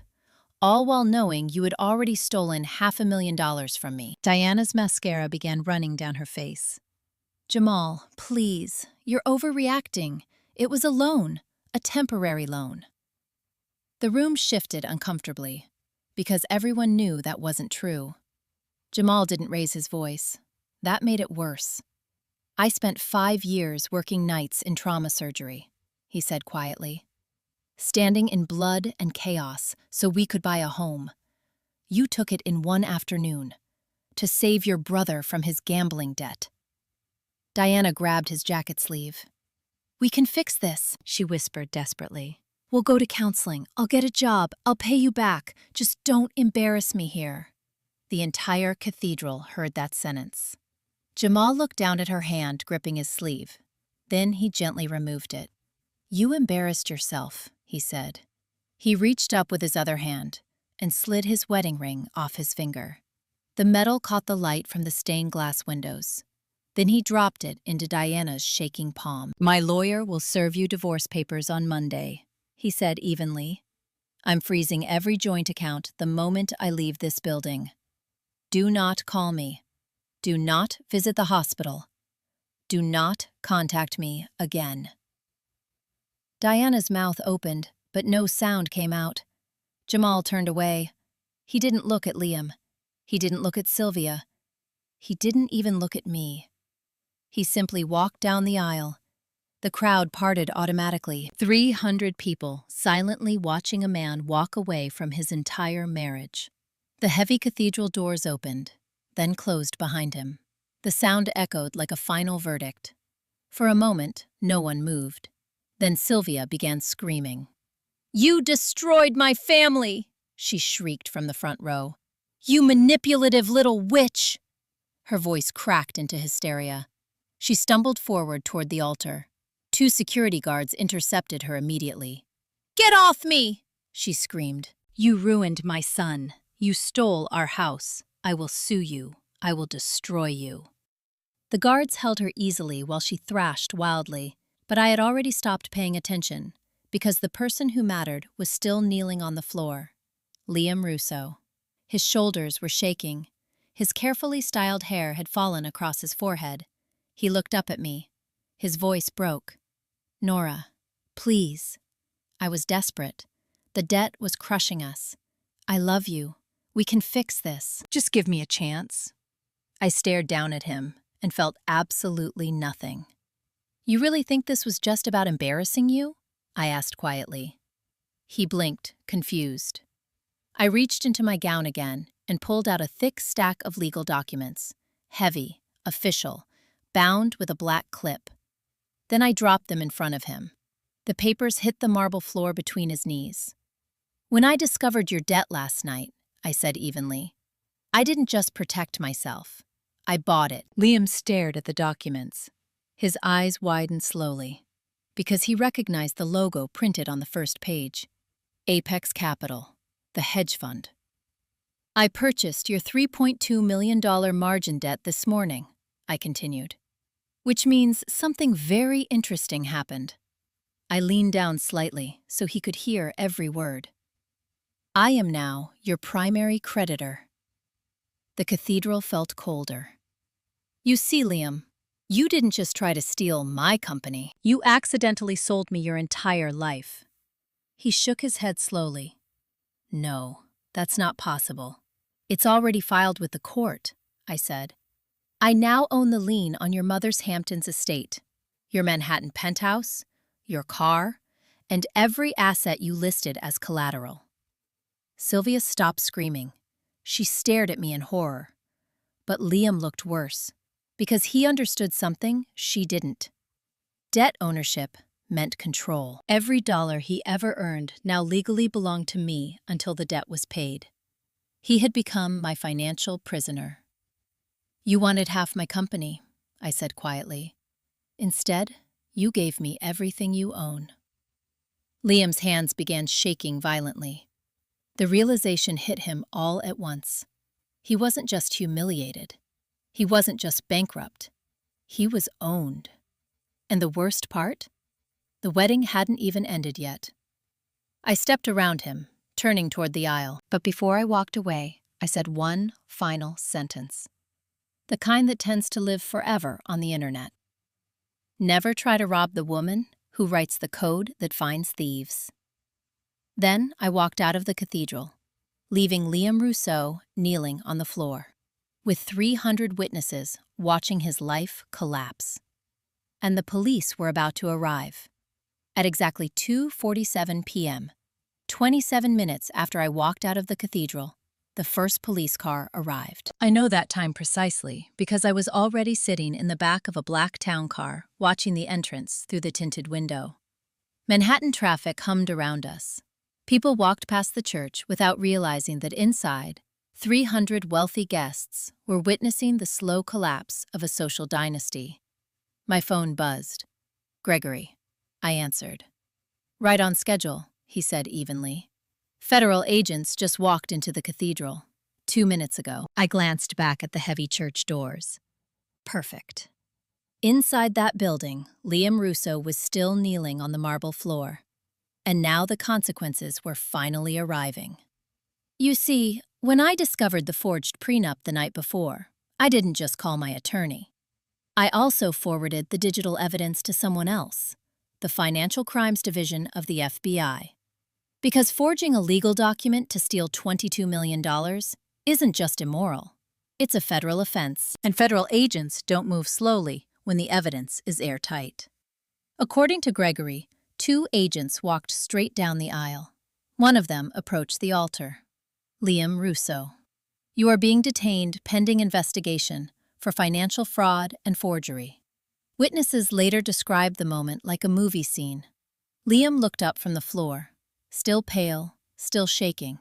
all while knowing you had already stolen $500,000 from me." Diana's mascara began running down her face. "Jamal, please, you're overreacting. It was a loan, a temporary loan." The room shifted uncomfortably, because everyone knew that wasn't true. Jamal didn't raise his voice. That made it worse. "I spent 5 years working nights in trauma surgery," he said quietly. "Standing in blood and chaos so we could buy a home. You took it in one afternoon, to save your brother from his gambling debt." Diana grabbed his jacket sleeve. "We can fix this," she whispered desperately. "We'll go to counseling. I'll get a job. I'll pay you back. Just don't embarrass me here." The entire cathedral heard that sentence. Jamal looked down at her hand gripping his sleeve. Then he gently removed it. "You embarrassed yourself," he said. He reached up with his other hand and slid his wedding ring off his finger. The metal caught the light from the stained glass windows. Then he dropped it into Diana's shaking palm. "My lawyer will serve you divorce papers on Monday," he said evenly. "I'm freezing every joint account the moment I leave this building. Do not call me. Do not visit the hospital. Do not contact me again." Diana's mouth opened, but no sound came out. Jamal turned away. He didn't look at Liam. He didn't look at Sylvia. He didn't even look at me. He simply walked down the aisle. The crowd parted automatically. 300 people silently watching a man walk away from his entire marriage. The heavy cathedral doors opened, then closed behind him. The sound echoed like a final verdict. For a moment, no one moved. Then Sylvia began screaming. "You destroyed my family!" she shrieked from the front row. "You manipulative little witch!" Her voice cracked into hysteria. She stumbled forward toward the altar. 2 security guards intercepted her immediately. "Get off me!" she screamed. "You ruined my son. You stole our house. I will sue you. I will destroy you." The guards held her easily while she thrashed wildly, but I had already stopped paying attention, because the person who mattered was still kneeling on the floor. Liam Russo. His shoulders were shaking. His carefully styled hair had fallen across his forehead. He looked up at me. His voice broke. "Nora, please." I was desperate. The debt was crushing us. "I love you. We can fix this. Just give me a chance." I stared down at him and felt absolutely nothing. "You really think this was just about embarrassing you?" I asked quietly. He blinked, confused. I reached into my gown again and pulled out a thick stack of legal documents, heavy, official, bound with a black clip. Then I dropped them in front of him. The papers hit the marble floor between his knees. "When I discovered your debt last night," I said evenly, "I didn't just protect myself. I bought it." Liam stared at the documents. His eyes widened slowly, because he recognized the logo printed on the first page. Apex Capital, the hedge fund. "I purchased your $3.2 million margin debt this morning," I continued. "Which means something very interesting happened." I leaned down slightly so he could hear every word. "I am now your primary creditor." The cathedral felt colder. "You see, Liam, you didn't just try to steal my company. You accidentally sold me your entire life." He shook his head slowly. "No, that's not possible. It's already filed with the court," I said. "I now own the lien on your mother's Hamptons estate, your Manhattan penthouse, your car, and every asset you listed as collateral." Sylvia stopped screaming. She stared at me in horror. But Liam looked worse, because he understood something she didn't. Debt ownership meant control. Every dollar he ever earned now legally belonged to me until the debt was paid. He had become my financial prisoner. "You wanted half my company," I said quietly. "Instead, you gave me everything you own." Liam's hands began shaking violently. The realization hit him all at once. He wasn't just humiliated. He wasn't just bankrupt. He was owned. And the worst part? The wedding hadn't even ended yet. I stepped around him, turning toward the aisle. But before I walked away, I said one final sentence. The kind that tends to live forever on the internet. Never try to rob the woman who writes the code that finds thieves. Then I walked out of the cathedral, leaving Liam Rousseau kneeling on the floor, with 300 witnesses watching his life collapse. And the police were about to arrive. At exactly 2:47 p.m., 27 minutes after I walked out of the cathedral, the first police car arrived. I know that time precisely because I was already sitting in the back of a black town car watching the entrance through the tinted window. Manhattan traffic hummed around us. People walked past the church without realizing that inside, 300 wealthy guests were witnessing the slow collapse of a social dynasty. My phone buzzed. "Gregory," I answered. "Right on schedule," he said evenly. "Federal agents just walked into the cathedral 2 minutes ago." I glanced back at the heavy church doors. Perfect. Inside that building, Liam Rousseau was still kneeling on the marble floor. And now the consequences were finally arriving. You see, when I discovered the forged prenup the night before, I didn't just call my attorney. I also forwarded the digital evidence to someone else, the Financial Crimes Division of the FBI. Because forging a legal document to steal $22 million isn't just immoral. It's a federal offense, and federal agents don't move slowly when the evidence is airtight. According to Gregory, 2 agents walked straight down the aisle. One of them approached the altar. "Liam Rousseau, you are being detained pending investigation for financial fraud and forgery." Witnesses later described the moment like a movie scene. Liam looked up from the floor, still pale, still shaking,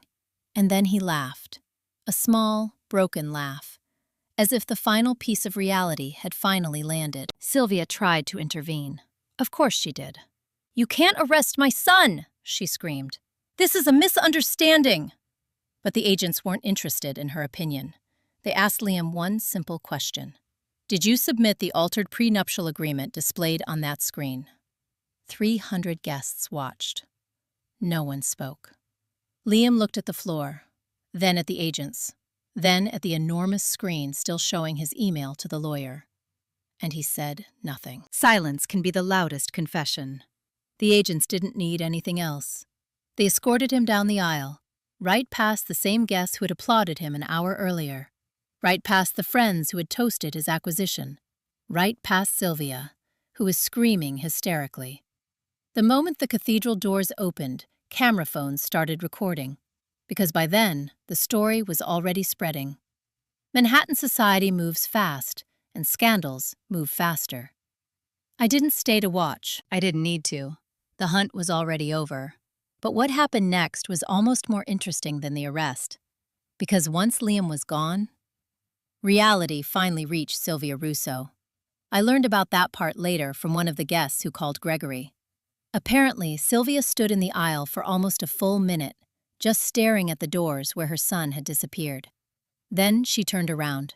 and then he laughed. A small, broken laugh, as if the final piece of reality had finally landed. Sylvia tried to intervene. Of course she did. "You can't arrest my son!" she screamed. "This is a misunderstanding!" But the agents weren't interested in her opinion. They asked Liam one simple question. "Did you submit the altered prenuptial agreement displayed on that screen?" 300 guests watched. No one spoke. Liam looked at the floor, then at the agents, then at the enormous screen still showing his email to the lawyer. And he said nothing. Silence can be the loudest confession. The agents didn't need anything else. They escorted him down the aisle, right past the same guests who had applauded him an hour earlier, right past the friends who had toasted his acquisition, right past Sylvia, who was screaming hysterically. The moment the cathedral doors opened, camera phones started recording, because by then, the story was already spreading. Manhattan society moves fast, and scandals move faster. I didn't stay to watch. I didn't need to. The hunt was already over. But what happened next was almost more interesting than the arrest. Because once Liam was gone, reality finally reached Sylvia Russo. I learned about that part later from one of the guests who called Gregory. Apparently, Sylvia stood in the aisle for almost a full minute, just staring at the doors where her son had disappeared. Then she turned around.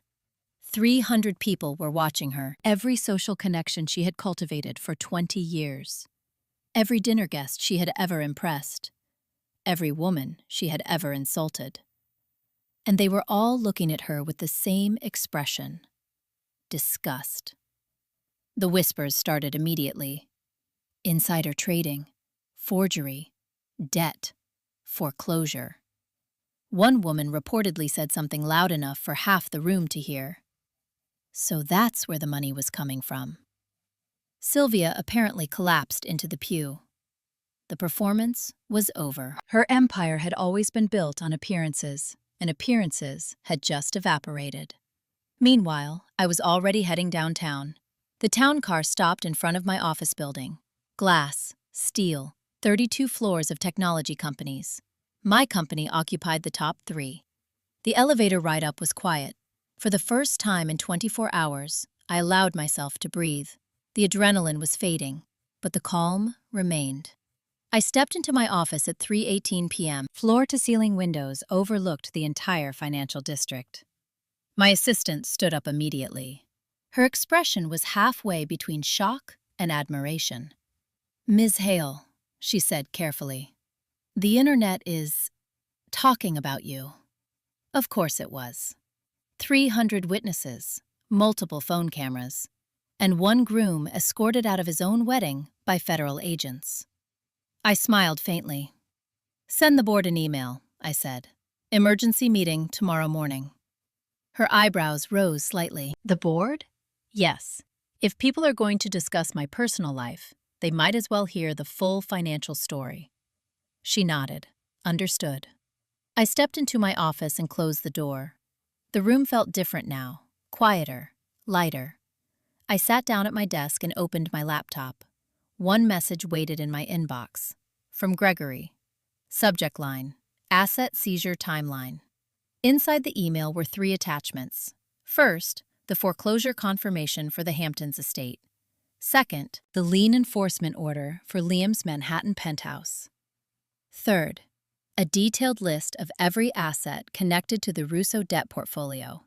300 people were watching her, every social connection she had cultivated for 20 years. Every dinner guest she had ever impressed. Every woman she had ever insulted. And they were all looking at her with the same expression: disgust. The whispers started immediately. Insider trading, forgery, debt, foreclosure. One woman reportedly said something loud enough for half the room to hear. So that's where the money was coming from. Sylvia apparently collapsed into the pew. The performance was over. Her empire had always been built on appearances, and appearances had just evaporated. Meanwhile, I was already heading downtown. The town car stopped in front of my office building. Glass, steel, 32 floors of technology companies. My company occupied the top 3. The elevator ride up was quiet. For the first time in 24 hours, I allowed myself to breathe. The adrenaline was fading, but the calm remained. I stepped into my office at 3:18 p.m. Floor-to-ceiling windows overlooked the entire financial district. My assistant stood up immediately. Her expression was halfway between shock and admiration. "Ms. Hale," she said carefully, "the internet is talking about you." Of course it was. 300 witnesses, multiple phone cameras, and one groom escorted out of his own wedding by federal agents. I smiled faintly. "Send the board an email," I said. "Emergency meeting tomorrow morning." Her eyebrows rose slightly. "The board?" "Yes. If people are going to discuss my personal life, they might as well hear the full financial story." She nodded. Understood. I stepped into my office and closed the door. The room felt different now, quieter, lighter. I sat down at my desk and opened my laptop. One message waited in my inbox. From Gregory. Subject line: Asset Seizure Timeline. Inside the email were 3 attachments. First, the foreclosure confirmation for the Hamptons estate. Second, the lien enforcement order for Liam's Manhattan penthouse. Third, a detailed list of every asset connected to the Russo debt portfolio.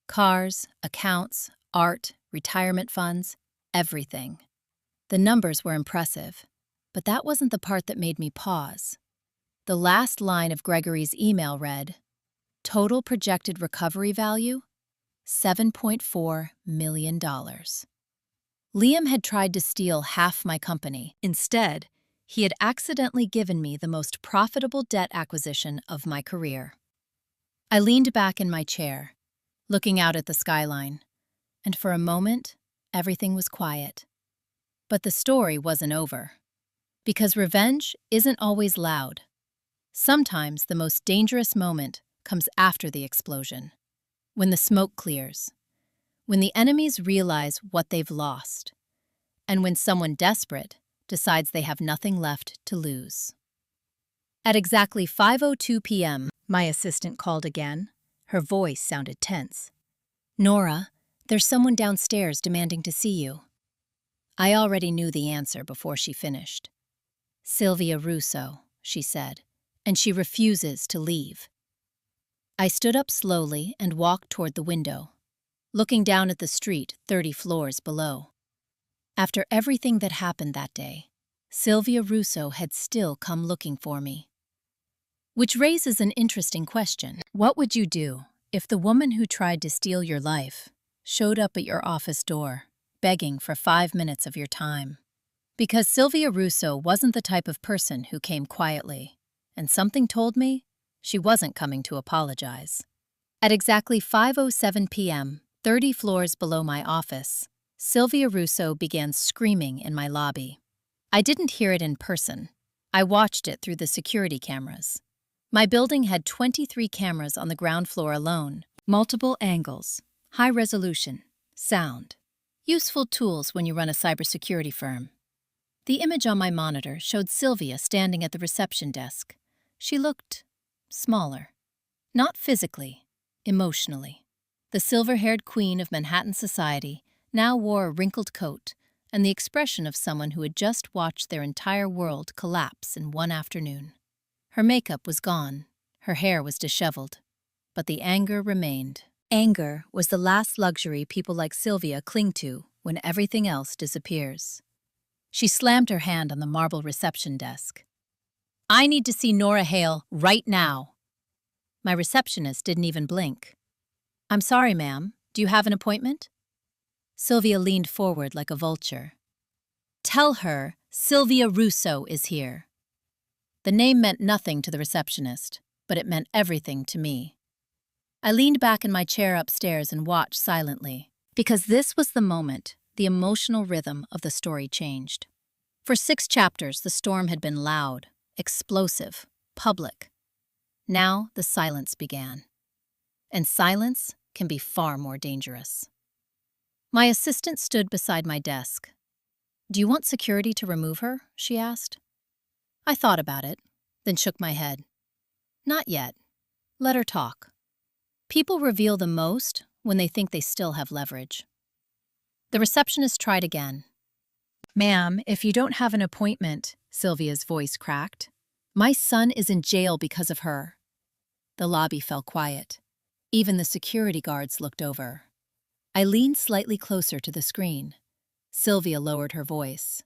Cars, accounts, art, retirement funds, everything. The numbers were impressive, but that wasn't the part that made me pause. The last line of Gregory's email read, "Total projected recovery value, $7.4 million. Liam had tried to steal half my company. Instead, he had accidentally given me the most profitable debt acquisition of my career. I leaned back in my chair, looking out at the skyline, and for a moment, everything was quiet. But the story wasn't over. Because revenge isn't always loud. Sometimes the most dangerous moment comes after the explosion, when the smoke clears, when the enemies realize what they've lost, and when someone desperate decides they have nothing left to lose. At exactly 5:02 p.m., my assistant called again. Her voice sounded tense. "Nora, there's someone downstairs demanding to see you." I already knew the answer before she finished. "Sylvia Russo," she said, "and she refuses to leave." I stood up slowly and walked toward the window, looking down at the street 30 floors below. After everything that happened that day, Sylvia Russo had still come looking for me. Which raises an interesting question. What would you do if the woman who tried to steal your life showed up at your office door, begging for 5 minutes of your time? Because Sylvia Russo wasn't the type of person who came quietly, and something told me she wasn't coming to apologize. At exactly 5:07 p.m., 30 floors below my office, Sylvia Russo began screaming in my lobby. I didn't hear it in person, I watched it through the security cameras. My building had 23 cameras on the ground floor alone. Multiple angles, high resolution, sound. Useful tools when you run a cybersecurity firm. The image on my monitor showed Sylvia standing at the reception desk. She looked smaller. Not physically, emotionally. The silver-haired queen of Manhattan society now wore a wrinkled coat and the expression of someone who had just watched their entire world collapse in one afternoon. Her makeup was gone, her hair was disheveled, but the anger remained. Anger was the last luxury people like Sylvia cling to when everything else disappears. She slammed her hand on the marble reception desk. "I need to see Nora Hale right now." My receptionist didn't even blink. "I'm sorry, ma'am. Do you have an appointment?" Sylvia leaned forward like a vulture. "Tell her Sylvia Russo is here." The name meant nothing to the receptionist, but it meant everything to me. I leaned back in my chair upstairs and watched silently, because this was the moment the emotional rhythm of the story changed. For 6 chapters, the storm had been loud, explosive, public. Now the silence began. And silence can be far more dangerous. My assistant stood beside my desk. "Do you want security to remove her?" she asked. I thought about it, then shook my head. "Not yet. Let her talk." People reveal the most when they think they still have leverage. The receptionist tried again. "Ma'am, if you don't have an appointment," Sylvia's voice cracked. "My son is in jail because of her." The lobby fell quiet. Even the security guards looked over. I leaned slightly closer to the screen. Sylvia lowered her voice.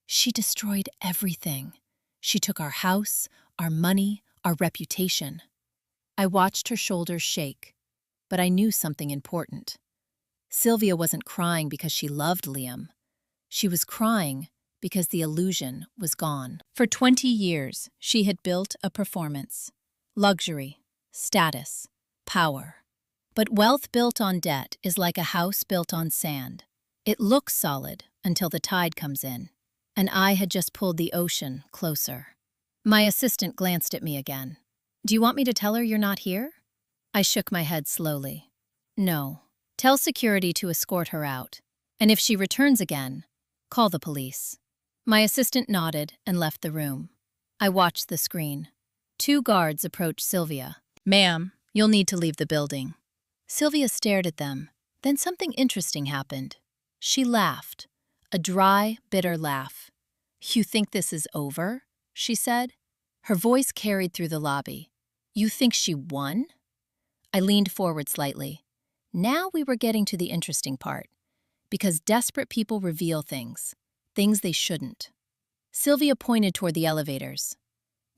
"She destroyed everything. She took our house, our money, our reputation." I watched her shoulders shake, but I knew something important. Sylvia wasn't crying because she loved Liam. She was crying because the illusion was gone. For 20 years, she had built a performance. Luxury, status, power. But wealth built on debt is like a house built on sand. It looks solid until the tide comes in, and I had just pulled the ocean closer. My assistant glanced at me again. "Do you want me to tell her you're not here?" I shook my head slowly. "No. Tell security to escort her out. And if she returns again, call the police." My assistant nodded and left the room. I watched the screen. 2 guards approached Sylvia. "Ma'am, you'll need to leave the building." Sylvia stared at them. Then something interesting happened. She laughed. A dry, bitter laugh. "You think this is over?" she said. Her voice carried through the lobby. "You think she won?" I leaned forward slightly. Now we were getting to the interesting part. Because desperate people reveal things they shouldn't. Sylvia pointed toward the elevators.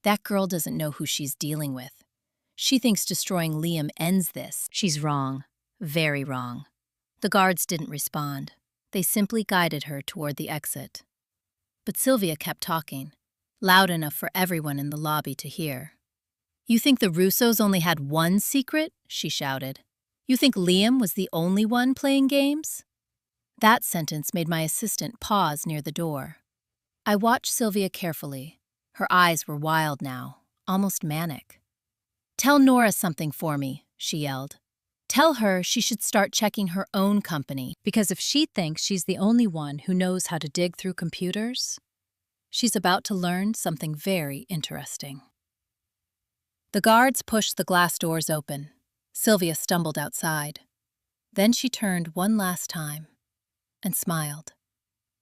"That girl doesn't know who she's dealing with. She thinks destroying Liam ends this." She's wrong. Very wrong. The guards didn't respond. They simply guided her toward the exit. But Sylvia kept talking, loud enough for everyone in the lobby to hear. "You think the Russos only had one secret?" she shouted. "You think Liam was the only one playing games?" That sentence made my assistant pause near the door. I watched Sylvia carefully. Her eyes were wild now, almost manic. "Tell Nora something for me," she yelled. "Tell her she should start checking her own company, because if she thinks she's the only one who knows how to dig through computers, she's about to learn something very interesting." The guards pushed the glass doors open. Sylvia stumbled outside. Then she turned one last time and smiled.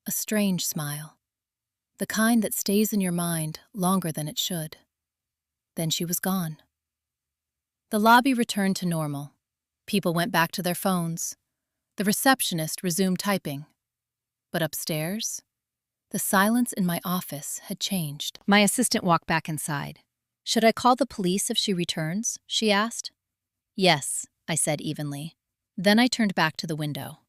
A strange smile. The kind that stays in your mind longer than it should. Then she was gone. The lobby returned to normal. People went back to their phones. The receptionist resumed typing. But upstairs, the silence in my office had changed. My assistant walked back inside. "Should I call the police if she returns?" she asked. "Yes," I said evenly. Then I turned back to the window.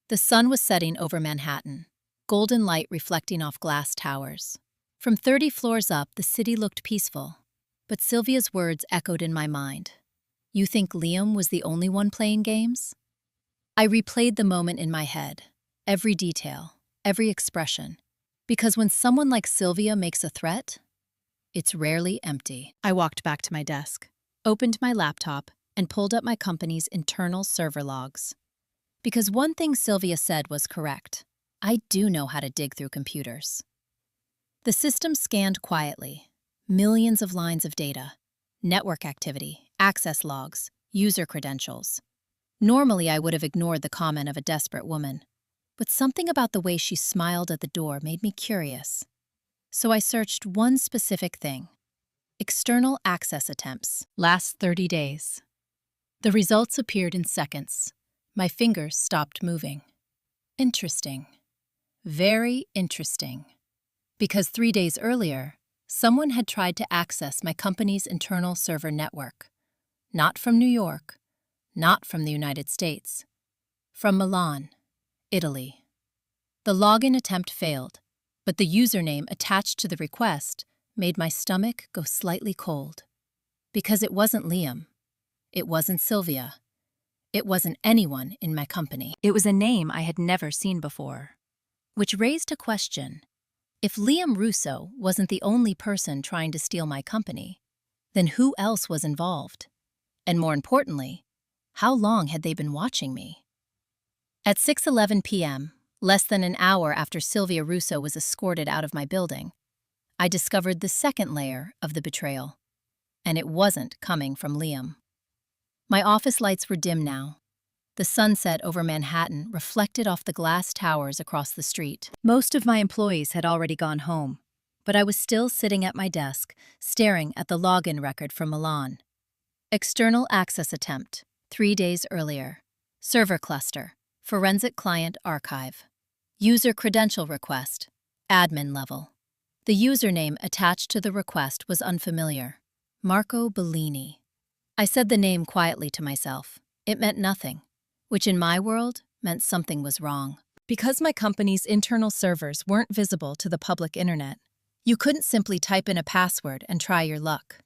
The sun was setting over Manhattan, golden light reflecting off glass towers. From 30 floors up, the city looked peaceful. But Sylvia's words echoed in my mind. "You think Liam was the only one playing games?" I replayed the moment in my head, every detail, every expression. Because when someone like Sylvia makes a threat, It's rarely empty. I walked back to my desk, opened my laptop, and pulled up my company's internal server logs. Because one thing Sylvia said was correct. I do know how to dig through computers. The system scanned quietly. Millions of lines of data. Network activity, access logs, user credentials. Normally, I would have ignored the comment of a desperate woman. But something about the way she smiled at the door made me curious. So I searched one specific thing. External access attempts. Last 30 days. The results appeared in seconds. My fingers stopped moving. Interesting. Very interesting. Because 3 days earlier, someone had tried to access my company's internal server network. Not from New York, not from the United States. From Milan, Italy. The login attempt failed, but the username attached to the request made my stomach go slightly cold. Because it wasn't Liam. It wasn't Sylvia. It wasn't anyone in my company. It was a name I had never seen before. Which raised a question. If Liam Russo wasn't the only person trying to steal my company, then who else was involved? And more importantly, how long had they been watching me? At 6:11 p.m., less than an hour after Sylvia Russo was escorted out of my building, I discovered the second layer of the betrayal. And it wasn't coming from Liam. My office lights were dim now. The sunset over Manhattan reflected off the glass towers across the street. Most of my employees had already gone home, but I was still sitting at my desk, staring at the login record from Milan. External access attempt, 3 days earlier. Server cluster, forensic client archive. User credential request, admin level. The username attached to the request was unfamiliar. Marco Bellini. I said the name quietly to myself. It meant nothing, which in my world meant something was wrong. Because my company's internal servers weren't visible to the public internet, you couldn't simply type in a password and try your luck.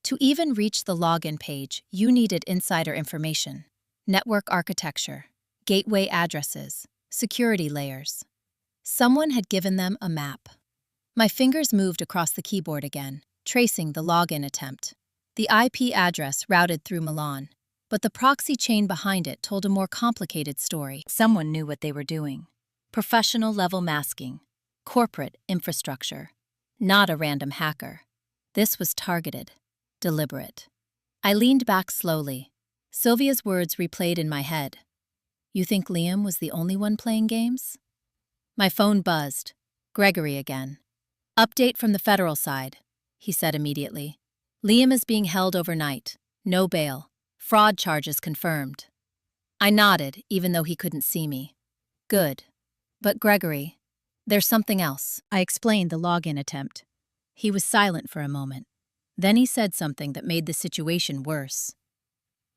To even reach the login page, you needed insider information, network architecture, gateway addresses, security layers. Someone had given them a map. My fingers moved across the keyboard again, tracing the login attempt. The IP address routed through Milan, but the proxy chain behind it told a more complicated story. Someone knew what they were doing. Professional-level masking, corporate infrastructure. Not a random hacker. This was targeted, deliberate. I leaned back slowly. Sylvia's words replayed in my head. You think Liam was the only one playing games? My phone buzzed. Gregory again. Update from the federal side, he said immediately. Liam is being held overnight. No bail. Fraud charges confirmed. I nodded, even though he couldn't see me. Good. But Gregory, there's something else. I explained the login attempt. He was silent for a moment. Then he said something that made the situation worse.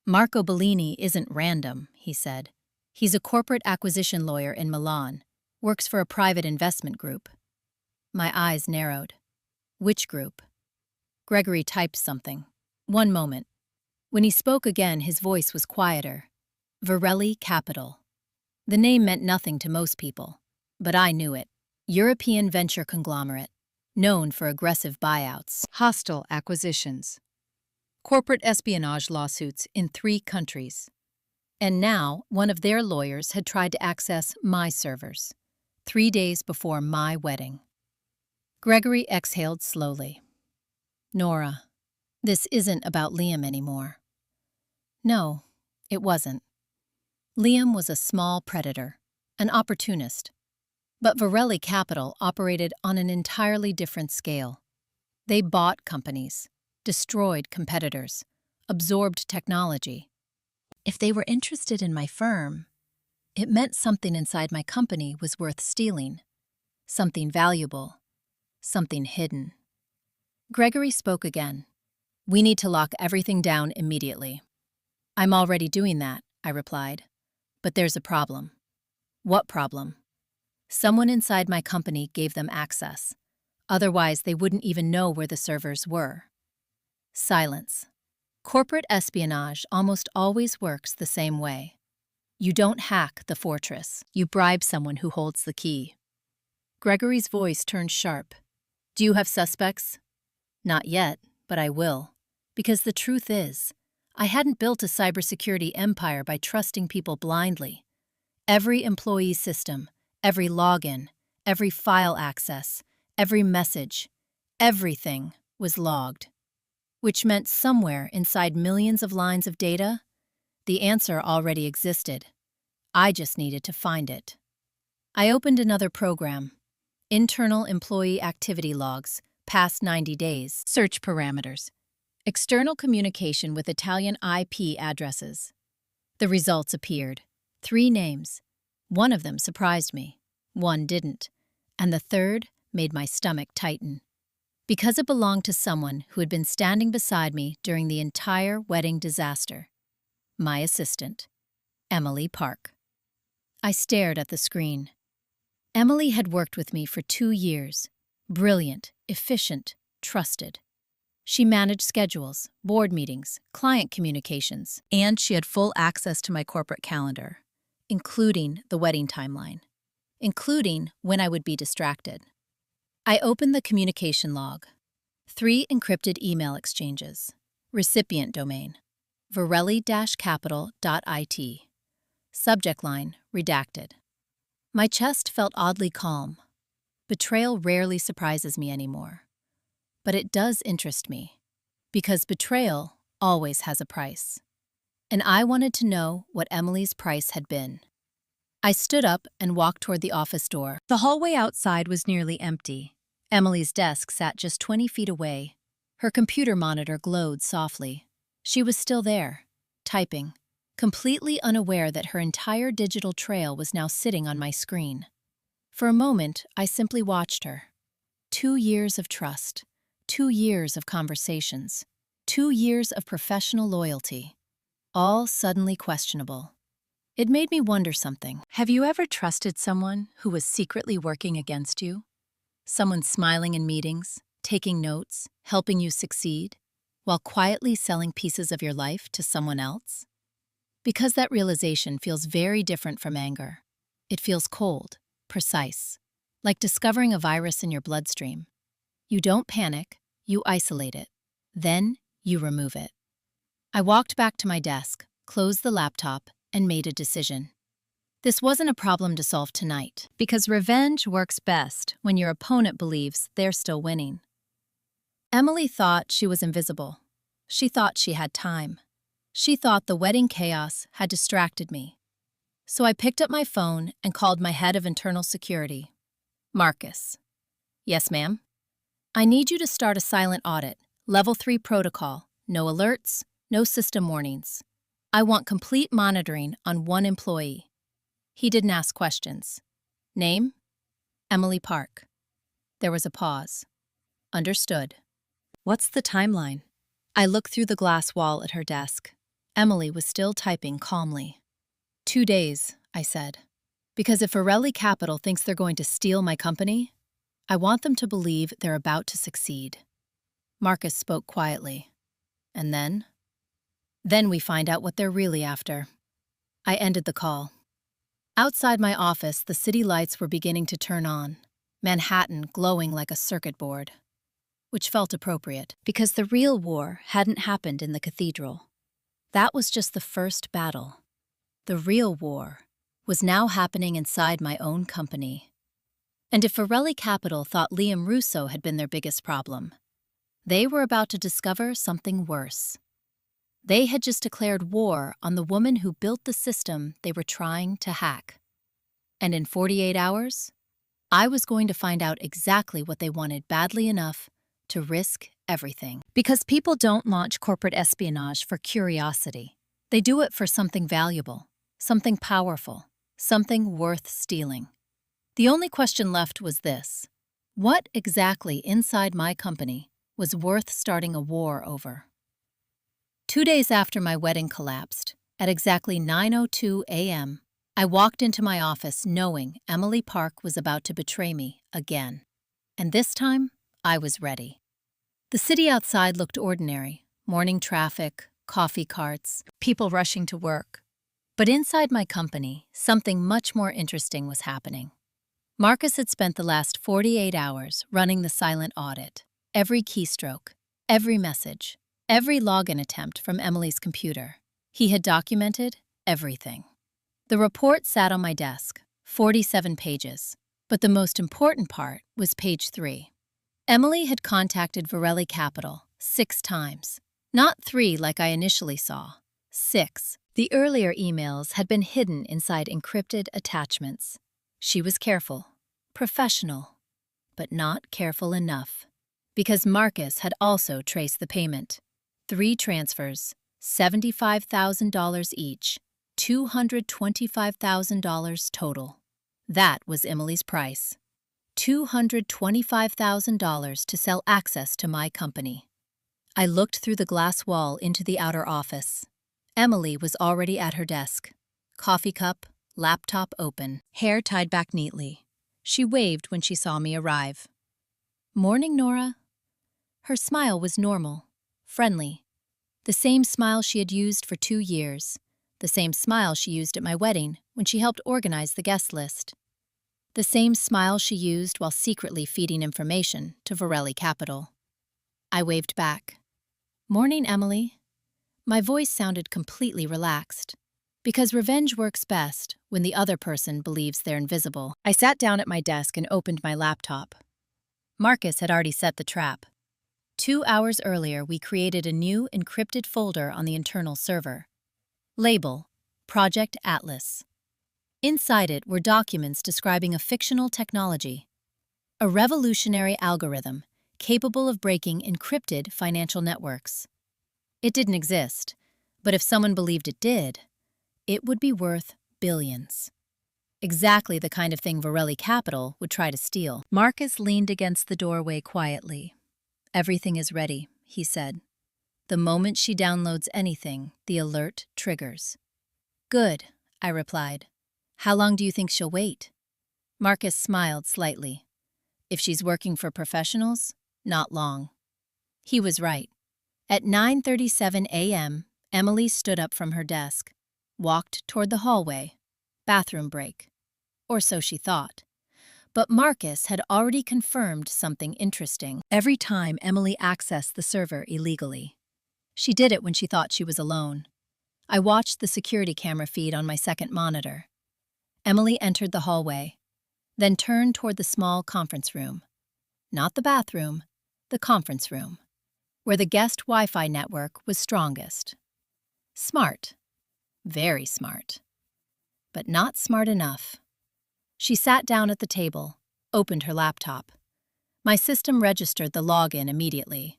Marco Bellini isn't random, he said. He's a corporate acquisition lawyer in Milan, works for a private investment group. My eyes narrowed. Which group? Gregory typed something. One moment. When he spoke again, his voice was quieter. Varelli Capital. The name meant nothing to most people, but I knew it. European venture conglomerate, known for aggressive buyouts, hostile acquisitions, corporate espionage lawsuits in 3 countries. And now, one of their lawyers had tried to access my servers, 3 days before my wedding. Gregory exhaled slowly. Nora, this isn't about Liam anymore. No, it wasn't. Liam was a small predator, an opportunist. But Varelli Capital operated on an entirely different scale. They bought companies, destroyed competitors, absorbed technology. If they were interested in my firm, it meant something inside my company was worth stealing, something valuable, something hidden. Gregory spoke again. We need to lock everything down immediately. I'm already doing that, I replied. But there's a problem. What problem? Someone inside my company gave them access. Otherwise, they wouldn't even know where the servers were. Silence. Corporate espionage almost always works the same way. You don't hack the fortress. You bribe someone who holds the key. Gregory's voice turned sharp. Do you have suspects? Not yet, but I will. Because the truth is, I hadn't built a cybersecurity empire by trusting people blindly. Every employee system, every login, every file access, every message, everything was logged. Which meant somewhere inside millions of lines of data, the answer already existed. I just needed to find it. I opened another program, Internal Employee Activity Logs, past 90 days. Search parameters. External communication with Italian IP addresses. The results appeared. 3 names. One of them surprised me. One didn't. And the third made my stomach tighten. Because it belonged to someone who had been standing beside me during the entire wedding disaster. My assistant, Emily Park. I stared at the screen. Emily had worked with me for 2 years. Brilliant, efficient, trusted. She managed schedules, board meetings, client communications, and she had full access to my corporate calendar, including the wedding timeline, including when I would be distracted. I opened the communication log. 3 encrypted email exchanges. Recipient domain, Varelli-capital.it. Subject line, redacted. My chest felt oddly calm. Betrayal rarely surprises me anymore. But it does interest me, because betrayal always has a price. And I wanted to know what Emily's price had been. I stood up and walked toward the office door. The hallway outside was nearly empty. Emily's desk sat just 20 feet away. Her computer monitor glowed softly. She was still there, typing, completely unaware that her entire digital trail was now sitting on my screen. For a moment, I simply watched her. 2 years of trust, 2 years of conversations, 2 years of professional loyalty, all suddenly questionable. It made me wonder something. Have you ever trusted someone who was secretly working against you? Someone smiling in meetings, taking notes, helping you succeed, while quietly selling pieces of your life to someone else? Because that realization feels very different from anger. It feels cold, precise, like discovering a virus in your bloodstream. You don't panic, you isolate it. Then you remove it. I walked back to my desk, closed the laptop, and made a decision. This wasn't a problem to solve tonight, because revenge works best when your opponent believes they're still winning. Emily thought she was invisible. She thought she had time. She thought the wedding chaos had distracted me. So I picked up my phone and called my head of internal security, Marcus. Yes, ma'am? I need you to start a silent audit, level 3 protocol, no alerts, no system warnings. I want complete monitoring on one employee. He didn't ask questions. Name? Emily Park. There was a pause. Understood. What's the timeline? I looked through the glass wall at her desk. Emily was still typing calmly. 2 days, I said. Because if Varelli Capital thinks they're going to steal my company, I want them to believe they're about to succeed. Marcus spoke quietly. And then? Then we find out what they're really after. I ended the call. Outside my office, the city lights were beginning to turn on, Manhattan glowing like a circuit board. Which felt appropriate, because the real war hadn't happened in the cathedral. That was just the first battle. The real war was now happening inside my own company. And if Varelli Capital thought Liam Russo had been their biggest problem, they were about to discover something worse. They had just declared war on the woman who built the system they were trying to hack. And in 48 hours, I was going to find out exactly what they wanted badly enough to risk everything. Because people don't launch corporate espionage for curiosity. They do it for something valuable, something powerful, something worth stealing. The only question left was this: what exactly inside my company was worth starting a war over? 2 days after my wedding collapsed, at exactly 9:02 a.m., I walked into my office knowing Emily Park was about to betray me again. And this time, I was ready. The city outside looked ordinary: morning traffic, coffee carts, people rushing to work. But inside my company, something much more interesting was happening. Marcus had spent the last 48 hours running the silent audit. Every keystroke, every message, every login attempt from Emily's computer. He had documented everything. The report sat on my desk, 47 pages, but the most important part was page 3. Emily had contacted Varelli Capital 6 times. Not 3 like I initially saw. 6. The earlier emails had been hidden inside encrypted attachments. She was careful, professional, but not careful enough. Because Marcus had also traced the payment. 3 transfers, $75,000 each, $225,000 total. That was Emily's price. $225,000 to sell access to my company. I looked through the glass wall into the outer office. Emily was already at her desk. Coffee cup, laptop open, hair tied back neatly. She waved when she saw me arrive. "Morning, Nora." Her smile was normal, friendly. The same smile she had used for 2 years. The same smile she used at my wedding when she helped organize the guest list. The same smile she used while secretly feeding information to Varelli Capital. I waved back. "Morning, Emily." My voice sounded completely relaxed. Because revenge works best when the other person believes they're invisible. I sat down at my desk and opened my laptop. Marcus had already set the trap. 2 hours earlier, we created a new encrypted folder on the internal server. Label: Project Atlas. Inside it were documents describing a fictional technology, a revolutionary algorithm capable of breaking encrypted financial networks. It didn't exist, but if someone believed it did, it would be worth billions. Exactly the kind of thing Varelli Capital would try to steal. Marcus leaned against the doorway quietly. "Everything is ready," he said. "The moment she downloads anything, the alert triggers." "Good," I replied. "How long do you think she'll wait?" Marcus smiled slightly. "If she's working for professionals, not long." He was right. At 9:37 a.m., Emily stood up from her desk, walked toward the hallway. Bathroom break. Or so she thought. But Marcus had already confirmed something interesting. Every time Emily accessed the server illegally, she did it when she thought she was alone. I watched the security camera feed on my second monitor. Emily entered the hallway, then turned toward the small conference room. Not the bathroom, the conference room, where the guest Wi-Fi network was strongest. Smart. Very smart. But not smart enough. She sat down at the table, opened her laptop. My system registered the login immediately.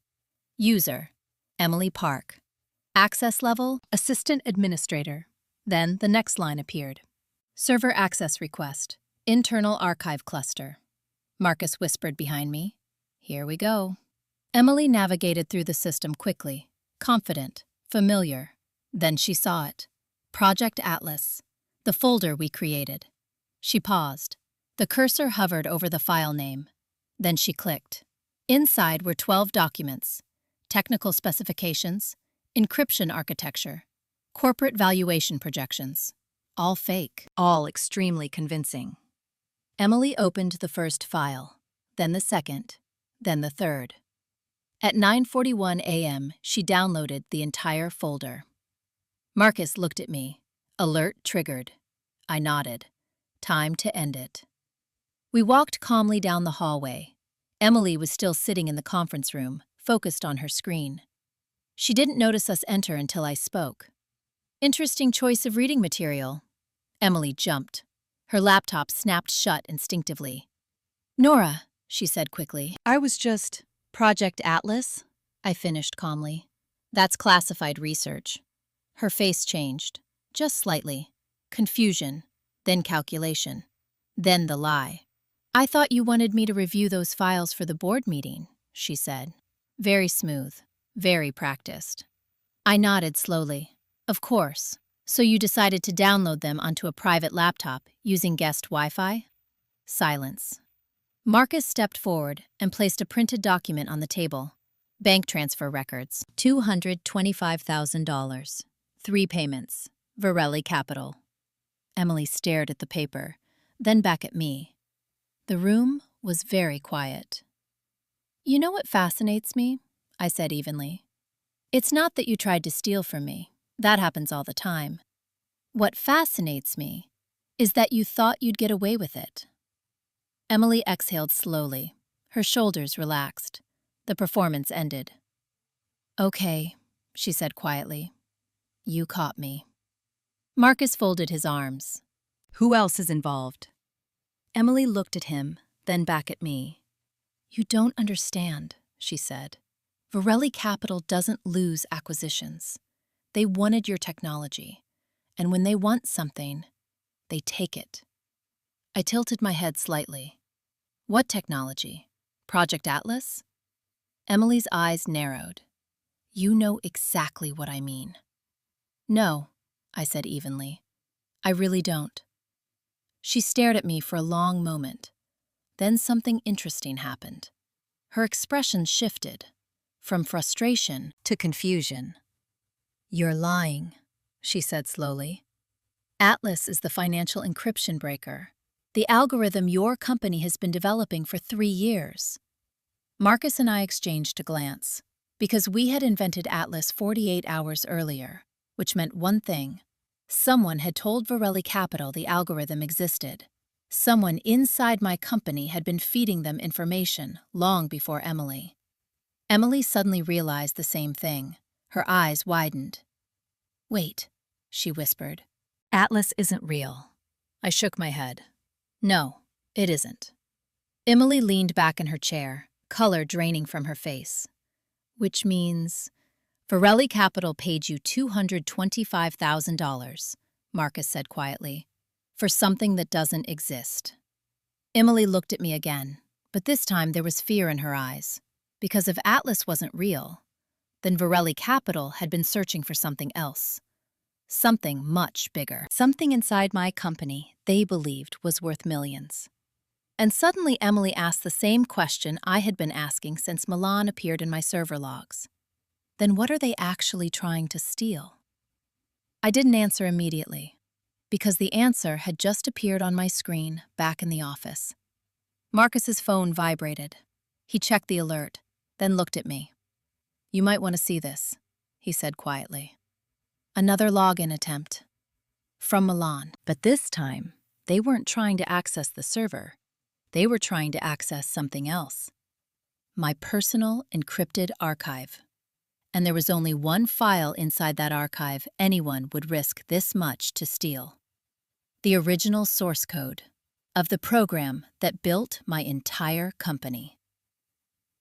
User: Emily Park. Access level: Assistant Administrator. Then the next line appeared. Server access request. Internal archive cluster. Marcus whispered behind me. "Here we go." Emily navigated through the system quickly, confident, familiar. Then she saw it. Project Atlas. The folder we created. She paused. The cursor hovered over the file name. Then she clicked. Inside were 12 documents: technical specifications, encryption architecture, corporate valuation projections. All fake, all extremely convincing. Emily opened the first file, then the second, then the third. At 9:41 a.m., she downloaded the entire folder. Marcus looked at me. Alert triggered. I nodded. Time to end it. We walked calmly down the hallway. Emily was still sitting in the conference room, focused on her screen. She didn't notice us enter until I spoke. "Interesting choice of reading material." Emily jumped. Her laptop snapped shut instinctively. "Nora," she said quickly. "I was just—" "Project Atlas?" I finished calmly. "That's classified research." Her face changed, just slightly. Confusion, then calculation, then the lie. "I thought you wanted me to review those files for the board meeting," she said. Very smooth, very practiced. I nodded slowly. "Of course. So you decided to download them onto a private laptop using guest Wi-Fi?" Silence. Marcus stepped forward and placed a printed document on the table. Bank transfer records. $225,000. 3 payments. Varelli Capital. Emily stared at the paper, then back at me. The room was very quiet. You know what fascinates me? I said evenly. It's not that you tried to steal from me. That happens all the time. What fascinates me is that you thought you'd get away with it. Emily exhaled slowly. Her shoulders relaxed. The performance ended. Okay, she said quietly. You caught me. Marcus folded his arms. Who else is involved? Emily looked at him, then back at me. You don't understand, she said. Varelli Capital doesn't lose acquisitions. They wanted your technology, and when they want something, they take it. I tilted my head slightly. What technology? Project Atlas? Emily's eyes narrowed. You know exactly what I mean. No, I said evenly. I really don't. She stared at me for a long moment. Then something interesting happened. Her expression shifted, from frustration to confusion. You're lying, she said slowly. Atlas is the financial encryption breaker, the algorithm your company has been developing for 3 years. Marcus and I exchanged a glance, because we had invented Atlas 48 hours earlier, which meant one thing. Someone had told Varelli Capital the algorithm existed. Someone inside my company had been feeding them information long before Emily. Emily suddenly realized the same thing. Her eyes widened. Wait, she whispered. Atlas isn't real. I shook my head. No, it isn't. Emily leaned back in her chair, color draining from her face. Which means Varelli Capital paid you $225,000, Marcus said quietly, for something that doesn't exist. Emily looked at me again, but this time there was fear in her eyes. Because if Atlas wasn't real, then Varelli Capital had been searching for something else. Something much bigger. Something inside my company they believed was worth millions. And suddenly Emily asked the same question I had been asking since Milan appeared in my server logs. Then what are they actually trying to steal? I didn't answer immediately, because the answer had just appeared on my screen back in the office. Marcus's phone vibrated. He checked the alert, then looked at me. You might want to see this, he said quietly. Another login attempt. From Milan. But this time, they weren't trying to access the server. They were trying to access something else. My personal encrypted archive. And there was only one file inside that archive anyone would risk this much to steal. The original source code of the program that built my entire company.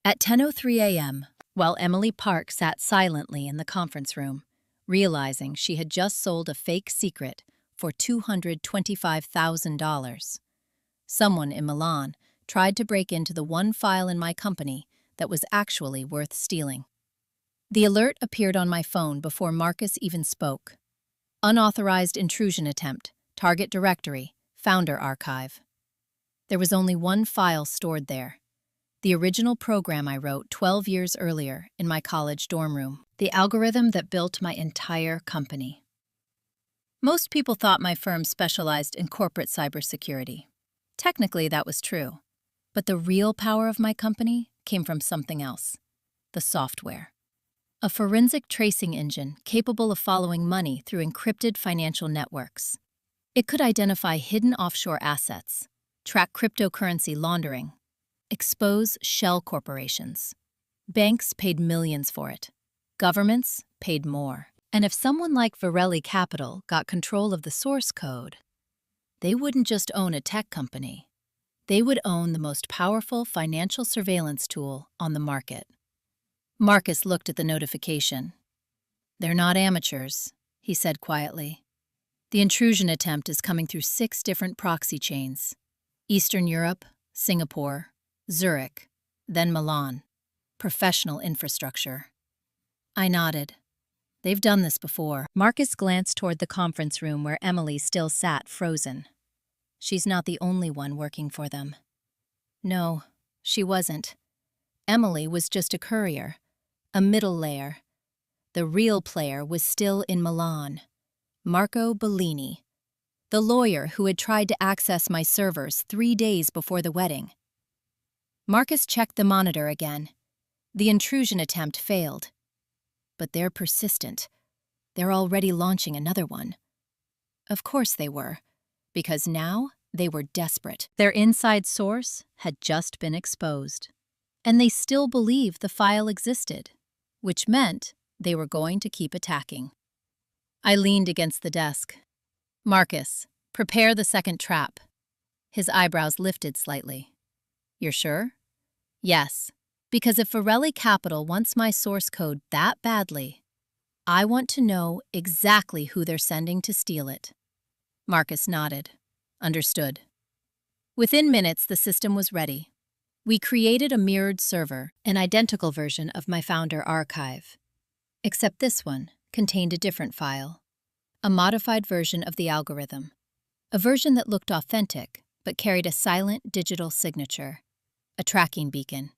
At 10:03 a.m., while Emily Park sat silently in the conference room, realizing she had just sold a fake secret for $225,000, someone in Milan tried to break into the one file in my company that was actually worth stealing. The alert appeared on my phone before Marcus even spoke. Unauthorized intrusion attempt, target directory, founder archive. There was only one file stored there. The original program I wrote 12 years earlier in my college dorm room. The algorithm that built my entire company. Most people thought my firm specialized in corporate cybersecurity. Technically, that was true. But the real power of my company came from something else. The software. A forensic tracing engine capable of following money through encrypted financial networks. It could identify hidden offshore assets, track cryptocurrency laundering, expose shell corporations. Banks paid millions for it. Governments paid more. And if someone like Varelli Capital got control of the source code, they wouldn't just own a tech company. They would own the most powerful financial surveillance tool on the market. Marcus looked at the notification. They're not amateurs, he said quietly. The intrusion attempt is coming through 6 different proxy chains. Eastern Europe, Singapore, Zurich, then Milan. Professional infrastructure. I nodded. They've done this before. Marcus glanced toward the conference room where Emily still sat frozen. She's not the only one working for them. No, she wasn't. Emily was just a courier, a middle layer. The real player was still in Milan. Marco Bellini, the lawyer who had tried to access my servers 3 days before the wedding. Marcus checked the monitor again. The intrusion attempt failed. But they're persistent. They're already launching another one. Of course they were, because now they were desperate. Their inside source had just been exposed. And they still believed the file existed, which meant they were going to keep attacking. I leaned against the desk. Marcus, prepare the second trap. His eyebrows lifted slightly. You're sure? Yes, because if Varelli Capital wants my source code that badly, I want to know exactly who they're sending to steal it. Marcus nodded. Understood. Within minutes, the system was ready. We created a mirrored server, an identical version of my founder archive. Except this one contained a different file, a modified version of the algorithm, a version that looked authentic but carried a silent digital signature, a tracking beacon.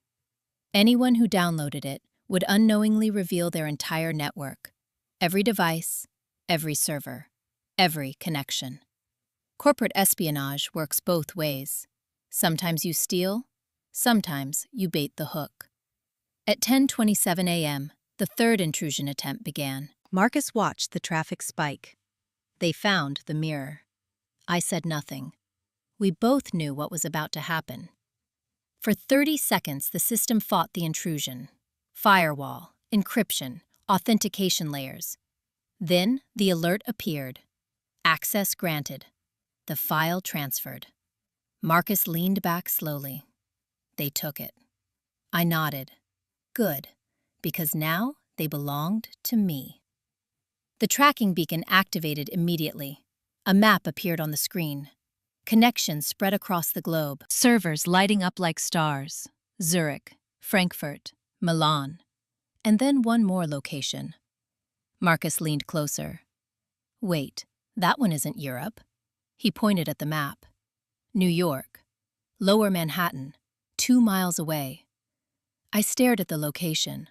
Anyone who downloaded it would unknowingly reveal their entire network, every device, every server, every connection. Corporate espionage works both ways. Sometimes you steal, sometimes you bait the hook. At 10:27 a.m., the third intrusion attempt began. Marcus watched the traffic spike. They found the mirror. I said nothing. We both knew what was about to happen. For 30 seconds, the system fought the intrusion. Firewall, encryption, authentication layers. Then the alert appeared. Access granted. The file transferred. Marcus leaned back slowly. They took it. I nodded. Good, because now they belonged to me. The tracking beacon activated immediately. A map appeared on the screen. Connections spread across the globe. Servers lighting up like stars. Zurich, Frankfurt, Milan. And then one more location. Marcus leaned closer. Wait, that one isn't Europe. He pointed at the map. New York. Lower Manhattan. 2 miles away. I stared at the location.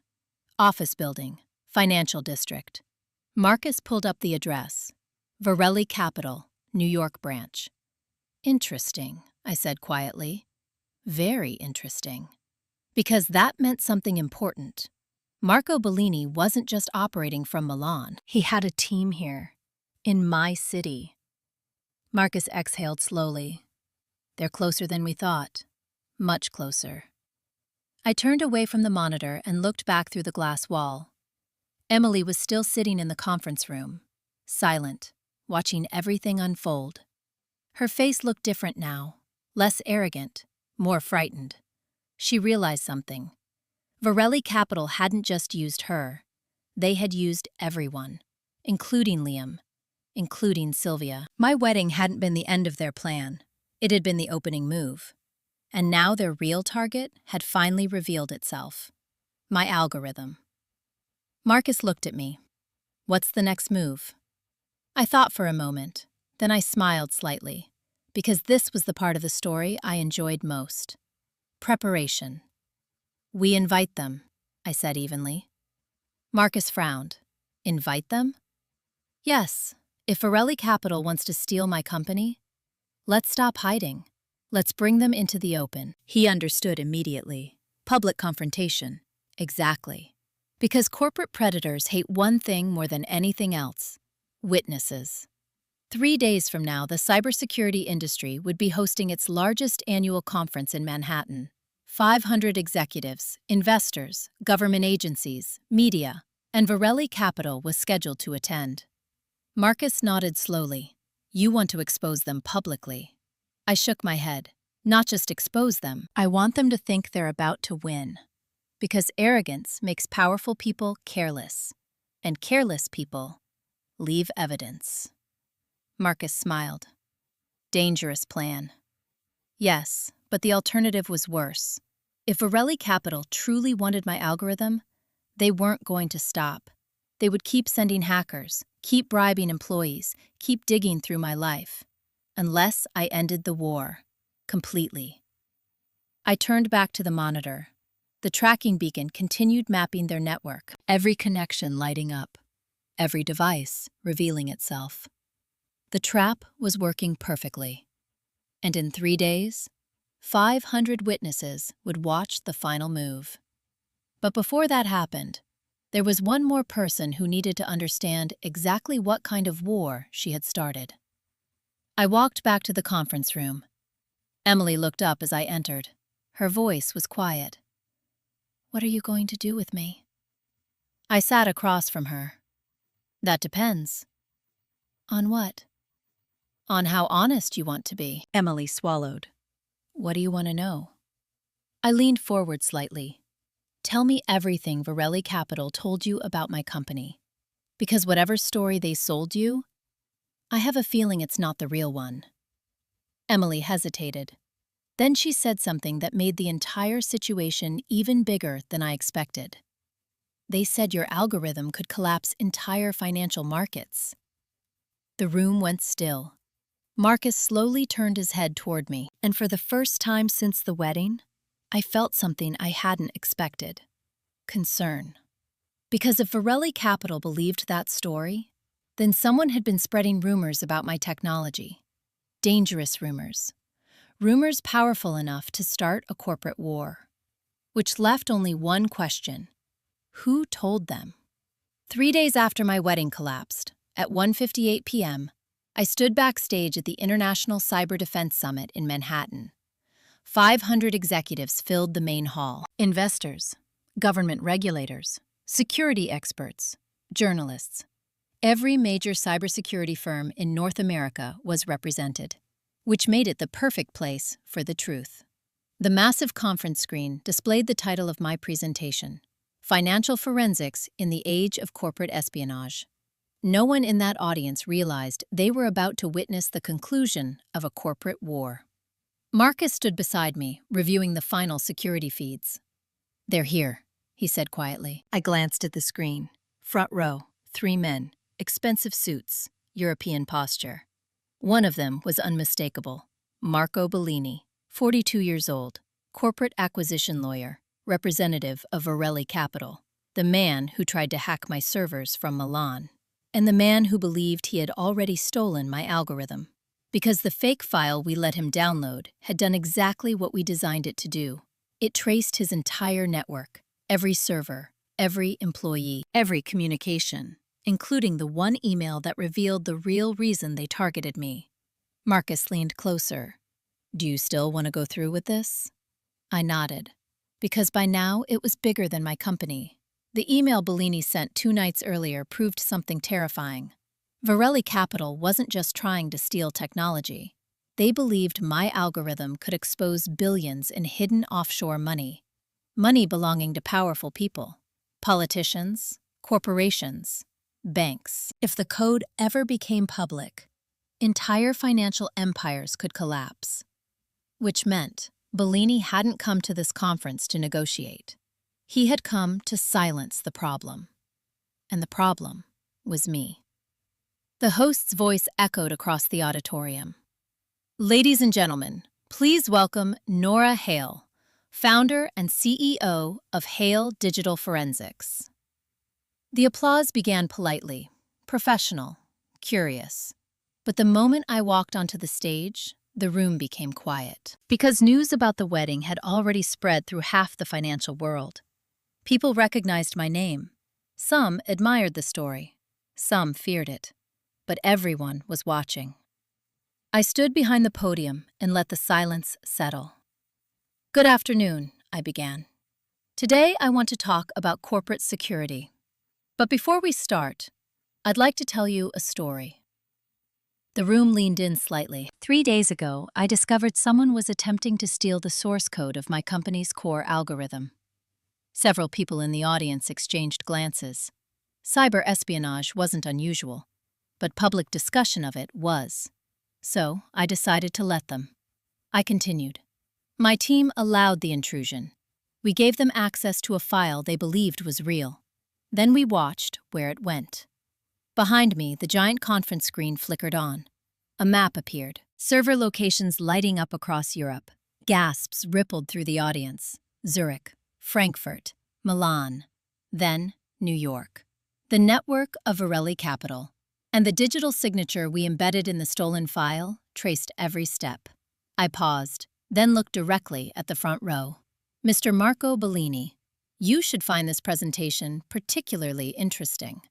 Office building. Financial district. Marcus pulled up the address. Varelli Capital, New York branch. Interesting, I said quietly. Very interesting. Because that meant something important. Marco Bellini wasn't just operating from Milan. He had a team here. In my city. Marcus exhaled slowly. They're closer than we thought. Much closer. I turned away from the monitor and looked back through the glass wall. Emily was still sitting in the conference room, silent, watching everything unfold. Her face looked different now, less arrogant, more frightened. She realized something. Varelli Capital hadn't just used her. They had used everyone, including Liam, including Sylvia. My wedding hadn't been the end of their plan. It had been the opening move. And now their real target had finally revealed itself. My algorithm. Marcus looked at me. What's the next move? I thought for a moment, then I smiled slightly, because this was the part of the story I enjoyed most. Preparation. We invite them, I said evenly. Marcus frowned. Invite them? Yes, if Varelli Capital wants to steal my company, let's stop hiding. Let's bring them into the open. He understood immediately. Public confrontation. Exactly. Because corporate predators hate one thing more than anything else. Witnesses. 3 days from now, the cybersecurity industry would be hosting its largest annual conference in Manhattan. 500 executives, investors, government agencies, media, and Varelli Capital was scheduled to attend. Marcus nodded slowly. You want to expose them publicly. I shook my head. Not just expose them. I want them to think they're about to win. Because arrogance makes powerful people careless. And careless people leave evidence. Marcus smiled. Dangerous plan. Yes, but the alternative was worse. If Varelli Capital truly wanted my algorithm, they weren't going to stop. They would keep sending hackers, keep bribing employees, keep digging through my life. Unless I ended the war. Completely. I turned back to the monitor. The tracking beacon continued mapping their network, every connection lighting up, every device revealing itself. The trap was working perfectly. And in 3 days, 500 witnesses would watch the final move. But before that happened, there was one more person who needed to understand exactly what kind of war she had started. I walked back to the conference room. Emily looked up as I entered. Her voice was quiet. "What are you going to do with me?" I sat across from her. "That depends." "On what?" "On how honest you want to be." Emily swallowed. "What do you want to know?" I leaned forward slightly. "Tell me everything Varelli Capital told you about my company. Because whatever story they sold you, I have a feeling it's not the real one." Emily hesitated. Then she said something that made the entire situation even bigger than I expected. "They said your algorithm could collapse entire financial markets." The room went still. Marcus slowly turned his head toward me, and for the first time since the wedding, I felt something I hadn't expected. Concern. Because if Varelli Capital believed that story, then someone had been spreading rumors about my technology. Dangerous rumors. Rumors powerful enough to start a corporate war. Which left only one question. Who told them? 3 days after my wedding collapsed, at 1:58 p.m., I stood backstage at the International Cyber Defense Summit in Manhattan. 500 executives filled the main hall. Investors, government regulators, security experts, journalists. Every major cybersecurity firm in North America was represented, which made it the perfect place for the truth. The massive conference screen displayed the title of my presentation, Financial Forensics in the Age of Corporate Espionage. No one in that audience realized they were about to witness the conclusion of a corporate war. Marcus stood beside me, reviewing the final security feeds. "They're here," he said quietly. I glanced at the screen. Front row, 3 men, expensive suits, European posture. One of them was unmistakable. Marco Bellini, 42 years old, corporate acquisition lawyer, representative of Varelli Capital, the man who tried to hack my servers from Milan, and the man who believed he had already stolen my algorithm. Because the fake file we let him download had done exactly what we designed it to do. It traced his entire network, every server, every employee, every communication, including the one email that revealed the real reason they targeted me. Marcus leaned closer. "Do you still want to go through with this?" I nodded, because by now it was bigger than my company. The email Bellini sent 2 nights earlier proved something terrifying. Varelli Capital wasn't just trying to steal technology. They believed my algorithm could expose billions in hidden offshore money. Money belonging to powerful people. Politicians, corporations, banks. If the code ever became public, entire financial empires could collapse. Which meant Bellini hadn't come to this conference to negotiate. He had come to silence the problem. And the problem was me. The host's voice echoed across the auditorium. "Ladies and gentlemen, please welcome Nora Hale, founder and CEO of Hale Digital Forensics." The applause began politely, professional, curious. But the moment I walked onto the stage, the room became quiet. Because news about the wedding had already spread through half the financial world. People recognized my name. Some admired the story. Some feared it. But everyone was watching. I stood behind the podium and let the silence settle. "Good afternoon," I began. "Today I want to talk about corporate security. But before we start, I'd like to tell you a story." The room leaned in slightly. 3 days ago, I discovered someone was attempting to steal the source code of my company's core algorithm. Several people in the audience exchanged glances. Cyber espionage wasn't unusual, but public discussion of it was. So I decided to let them. I continued. My team allowed the intrusion. We gave them access to a file they believed was real. Then we watched where it went. Behind me, the giant conference screen flickered on. A map appeared, server locations lighting up across Europe. Gasps rippled through the audience. Zurich, Frankfurt, Milan, then New York. The network of Varelli Capital. And the digital signature we embedded in the stolen file traced every step. I paused. then looked directly at the front row. Mr. Marco Bellini, you should find this presentation particularly interesting.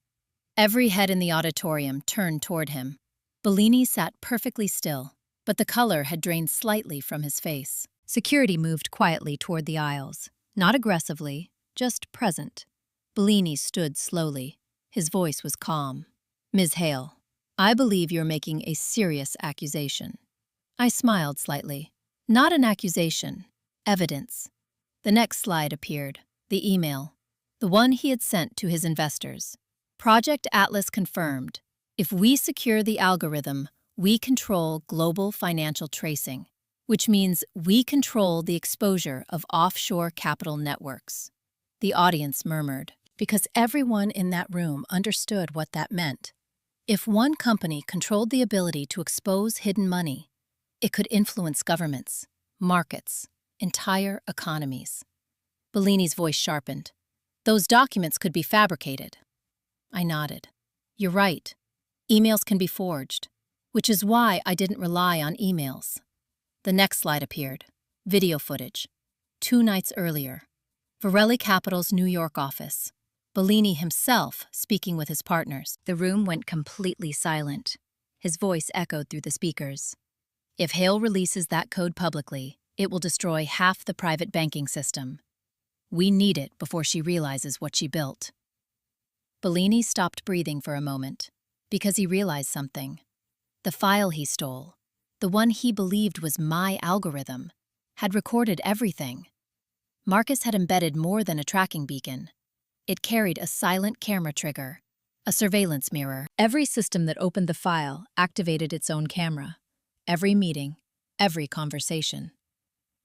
Every head in the auditorium turned toward him. Bellini sat perfectly still, but the color had drained slightly from his face. Security moved quietly toward the aisles, not aggressively, just present. Bellini stood slowly. His voice was calm. Ms. Hale, I believe you're making a serious accusation. I smiled slightly. Not an accusation, evidence. The next slide appeared, the email, the one he had sent to his investors. Project Atlas confirmed. If we secure the algorithm, we control global financial tracing, which means we control the exposure of offshore capital networks. The audience murmured, because everyone in that room understood what that meant. If one company controlled the ability to expose hidden money, it could influence governments, markets, entire economies. Bellini's voice sharpened. Those documents could be fabricated. I nodded. You're right. Emails can be forged, which is why I didn't rely on emails. The next slide appeared. Video footage. 2 nights earlier. Varelli Capital's New York office. Bellini himself speaking with his partners. The room went completely silent. His voice echoed through the speakers. If Hale releases that code publicly, it will destroy half the private banking system. We need it before she realizes what she built. Bellini stopped breathing for a moment, because he realized something. The file he stole, the one he believed was my algorithm, had recorded everything. Marcus had embedded more than a tracking beacon. It carried a silent camera trigger, a surveillance mirror. Every system that opened the file activated its own camera. Every meeting, every conversation.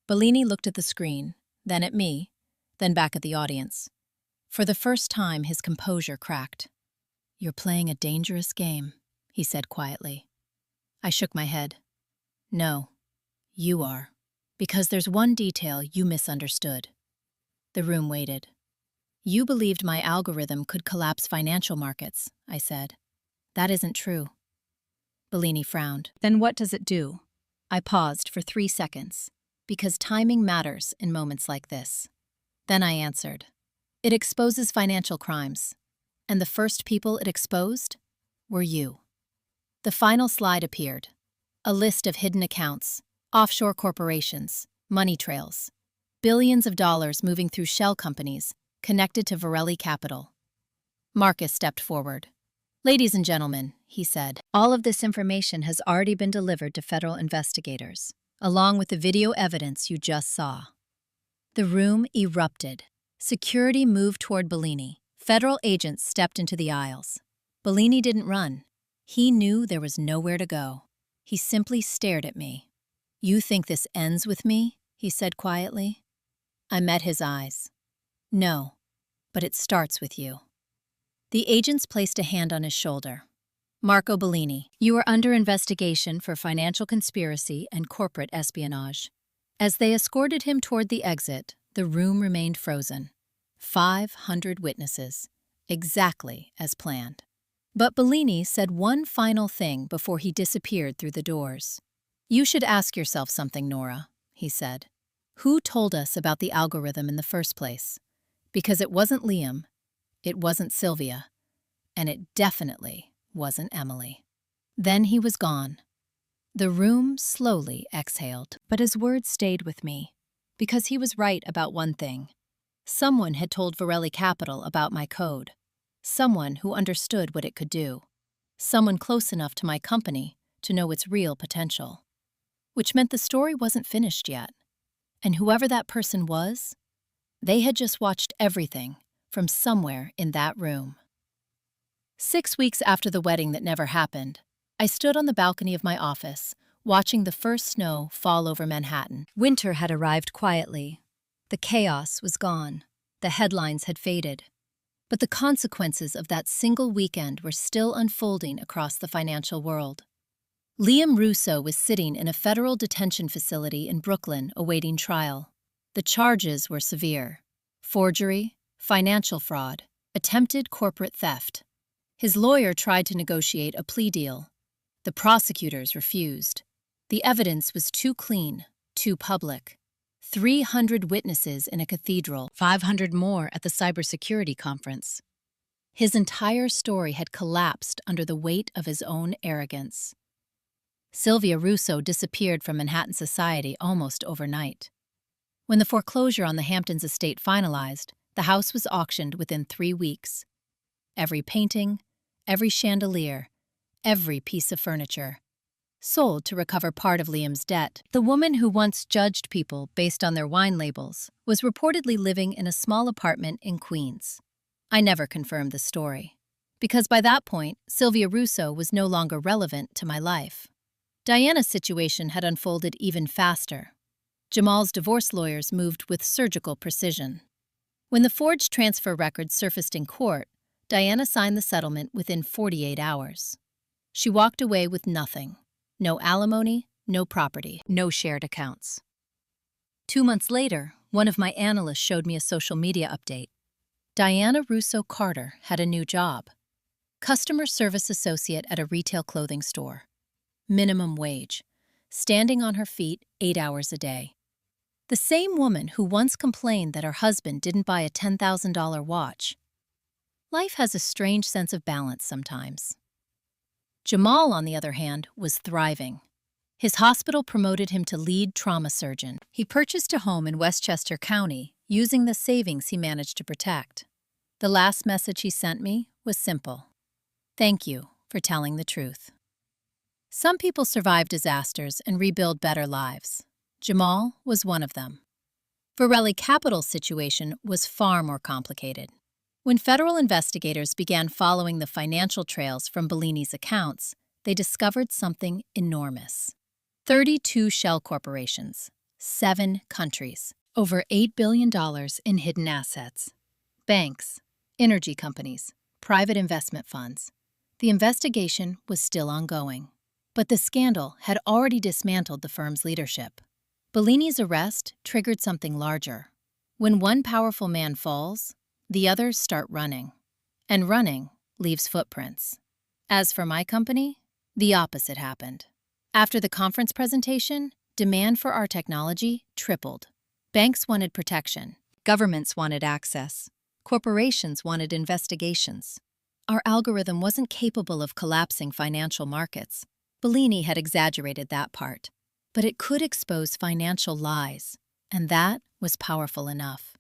Bellini looked at the screen, then at me, then back at the audience. For the first time, his composure cracked. You're playing a dangerous game, he said quietly. I shook my head. No, you are. Because there's one detail you misunderstood. The room waited. You believed my algorithm could collapse financial markets, I said. That isn't true. Bellini frowned. Then what does it do? I paused for 3 seconds, because timing matters in moments like this. Then I answered. It exposes financial crimes, and the first people it exposed were you. The final slide appeared. A list of hidden accounts, offshore corporations, money trails, billions of dollars moving through shell companies connected to Varelli Capital. Marcus stepped forward. Ladies and gentlemen, he said, all of this information has already been delivered to federal investigators, along with the video evidence you just saw. The room erupted. Security moved toward Bellini. Federal agents stepped into the aisles. Bellini didn't run. He knew there was nowhere to go. He simply stared at me. You think this ends with me? He said quietly. I met his eyes. No, but it starts with you. The agents placed a hand on his shoulder. Marco Bellini, you are under investigation for financial conspiracy and corporate espionage. As they escorted him toward the exit, the room remained frozen. 500 witnesses, exactly as planned. But Bellini said one final thing before he disappeared through the doors. You should ask yourself something, Nora, he said. Who told us about the algorithm in the first place? Because it wasn't Liam, it wasn't Sylvia, and it definitely wasn't Emily. Then he was gone. The room slowly exhaled, but his words stayed with me, because he was right about one thing. Someone had told Varelli Capital about my code. Someone who understood what it could do. Someone close enough to my company to know its real potential. Which meant the story wasn't finished yet. And whoever that person was, they had just watched everything from somewhere in that room. 6 weeks after the wedding that never happened, I stood on the balcony of my office, watching the first snow fall over Manhattan. Winter had arrived quietly. The chaos was gone. The headlines had faded. But the consequences of that single weekend were still unfolding across the financial world. Liam Russo was sitting in a federal detention facility in Brooklyn awaiting trial. The charges were severe: forgery, financial fraud, attempted corporate theft. His lawyer tried to negotiate a plea deal. The prosecutors refused. The evidence was too clean, too public. 300 witnesses in a cathedral, 500 more at the cybersecurity conference. His entire story had collapsed under the weight of his own arrogance. Sylvia Russo disappeared from Manhattan society almost overnight. When the foreclosure on the Hamptons estate finalized, the house was auctioned within 3 weeks. Every painting, every chandelier, every piece of furniture sold to recover part of Liam's debt. The woman who once judged people based on their wine labels was reportedly living in a small apartment in Queens. I never confirmed the story, because by that point, Sylvia Russo was no longer relevant to my life. Diana's situation had unfolded even faster. Jamal's divorce lawyers moved with surgical precision. When the forged transfer records surfaced in court, Diana signed the settlement within 48 hours. She walked away with nothing. No alimony, no property, no shared accounts. 2 months later, one of my analysts showed me a social media update. Diana Russo Carter had a new job. Customer service associate at a retail clothing store. Minimum wage. Standing on her feet 8 hours a day. The same woman who once complained that her husband didn't buy a $10,000 watch. Life has a strange sense of balance sometimes. Jamal, on the other hand, was thriving. His hospital promoted him to lead trauma surgeon. He purchased a home in Westchester County, using the savings he managed to protect. The last message he sent me was simple. Thank you for telling the truth. Some people survive disasters and rebuild better lives. Jamal was one of them. Varelli Capital's situation was far more complicated. When federal investigators began following the financial trails from Bellini's accounts, they discovered something enormous. 32 shell corporations, 7 countries, over $8 billion in hidden assets. Banks, energy companies, private investment funds. The investigation was still ongoing, but the scandal had already dismantled the firm's leadership. Bellini's arrest triggered something larger. When one powerful man falls, the others start running, and running leaves footprints. As for my company, the opposite happened. After the conference presentation, demand for our technology tripled. Banks wanted protection. Governments wanted access. Corporations wanted investigations. Our algorithm wasn't capable of collapsing financial markets. Bellini had exaggerated that part. But it could expose financial lies, and that was powerful enough.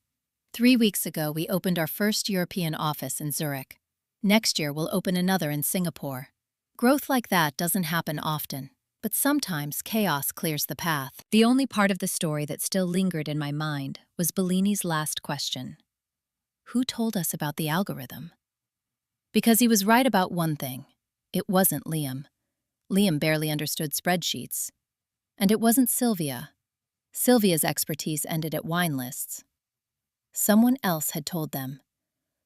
3 weeks ago, we opened our first European office in Zurich. Next year, we'll open another in Singapore. Growth like that doesn't happen often, but sometimes chaos clears the path. The only part of the story that still lingered in my mind was Bellini's last question. Who told us about the algorithm? Because he was right about one thing. It wasn't Liam. Liam barely understood spreadsheets. And it wasn't Sylvia. Sylvia's expertise ended at wine lists. Someone else had told them.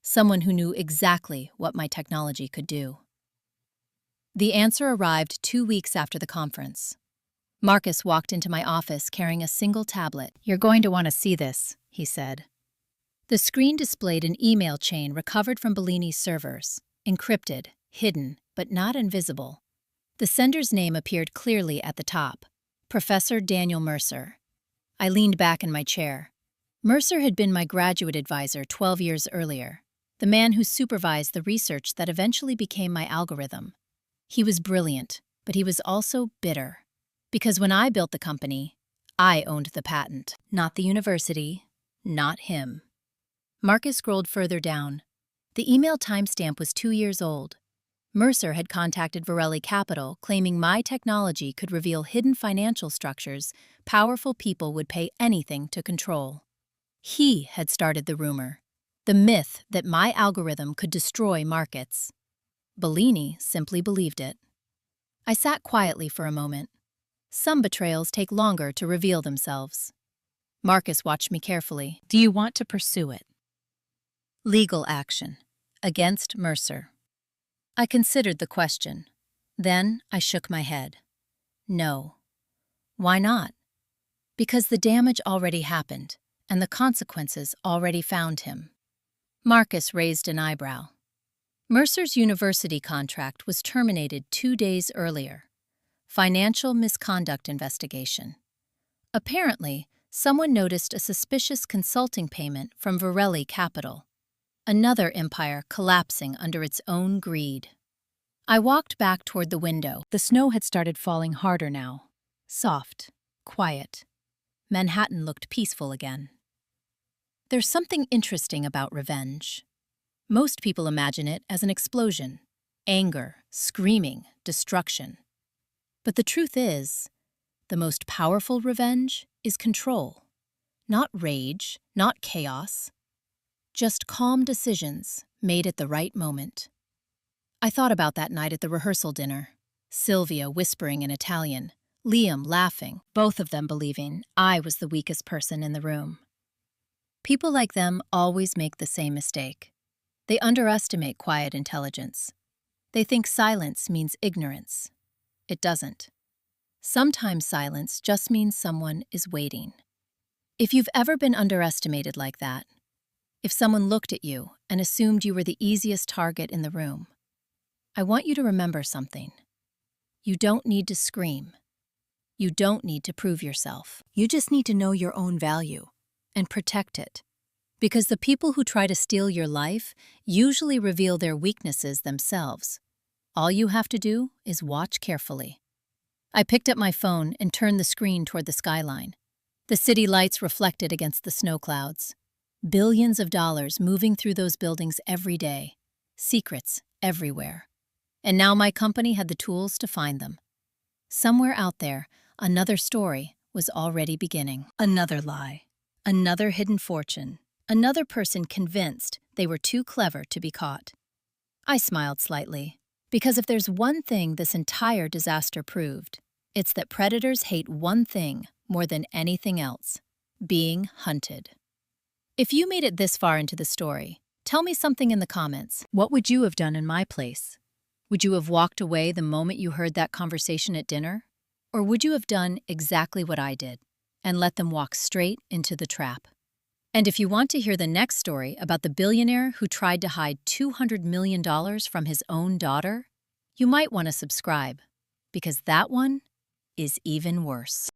Someone who knew exactly what my technology could do. The answer arrived 2 weeks after the conference. Marcus walked into my office carrying a single tablet. "You're going to want to see this," he said. The screen displayed an email chain recovered from Bellini's servers, encrypted, hidden, but not invisible. The sender's name appeared clearly at the top, Professor Daniel Mercer. I leaned back in my chair. Mercer had been my graduate advisor 12 years earlier, the man who supervised the research that eventually became my algorithm. He was brilliant, but he was also bitter. Because when I built the company, I owned the patent, not the university, not him. Marcus scrolled further down. The email timestamp was 2 years old. Mercer had contacted Varelli Capital, claiming my technology could reveal hidden financial structures powerful people would pay anything to control. He had started the rumor, the myth that my algorithm could destroy markets. Bellini simply believed it. I sat quietly for a moment. Some betrayals take longer to reveal themselves. Marcus watched me carefully. "Do you want to pursue it?" Legal action. Against Mercer. I considered the question. Then I shook my head. No. Why not? Because the damage already happened, and the consequences already found him. Marcus raised an eyebrow. Mercer's university contract was terminated 2 days earlier. Financial misconduct investigation. Apparently, someone noticed a suspicious consulting payment from Varelli Capital, another empire collapsing under its own greed. I walked back toward the window. The snow had started falling harder now. Soft, quiet. Manhattan looked peaceful again. There's something interesting about revenge. Most people imagine it as an explosion, anger, screaming, destruction. But the truth is, the most powerful revenge is control. Not rage, not chaos. Just calm decisions made at the right moment. I thought about that night at the rehearsal dinner. Sylvia whispering in Italian, Liam laughing, both of them believing I was the weakest person in the room. People like them always make the same mistake. They underestimate quiet intelligence. They think silence means ignorance. It doesn't. Sometimes silence just means someone is waiting. If you've ever been underestimated like that, if someone looked at you and assumed you were the easiest target in the room, I want you to remember something. You don't need to scream. You don't need to prove yourself. You just need to know your own value and protect it. Because the people who try to steal your life usually reveal their weaknesses themselves. All you have to do is watch carefully. I picked up my phone and turned the screen toward the skyline. The city lights reflected against the snow clouds. Billions of dollars moving through those buildings every day. Secrets everywhere. And now my company had the tools to find them. Somewhere out there, another story was already beginning. Another lie. Another hidden fortune. Another person convinced they were too clever to be caught. I smiled slightly, because if there's one thing this entire disaster proved, it's that predators hate one thing more than anything else: being hunted. If you made it this far into the story, tell me something in the comments. What would you have done in my place? Would you have walked away the moment you heard that conversation at dinner? Or would you have done exactly what I did and let them walk straight into the trap? And if you want to hear the next story about the billionaire who tried to hide $200 million from his own daughter, you might want to subscribe, because that one is even worse.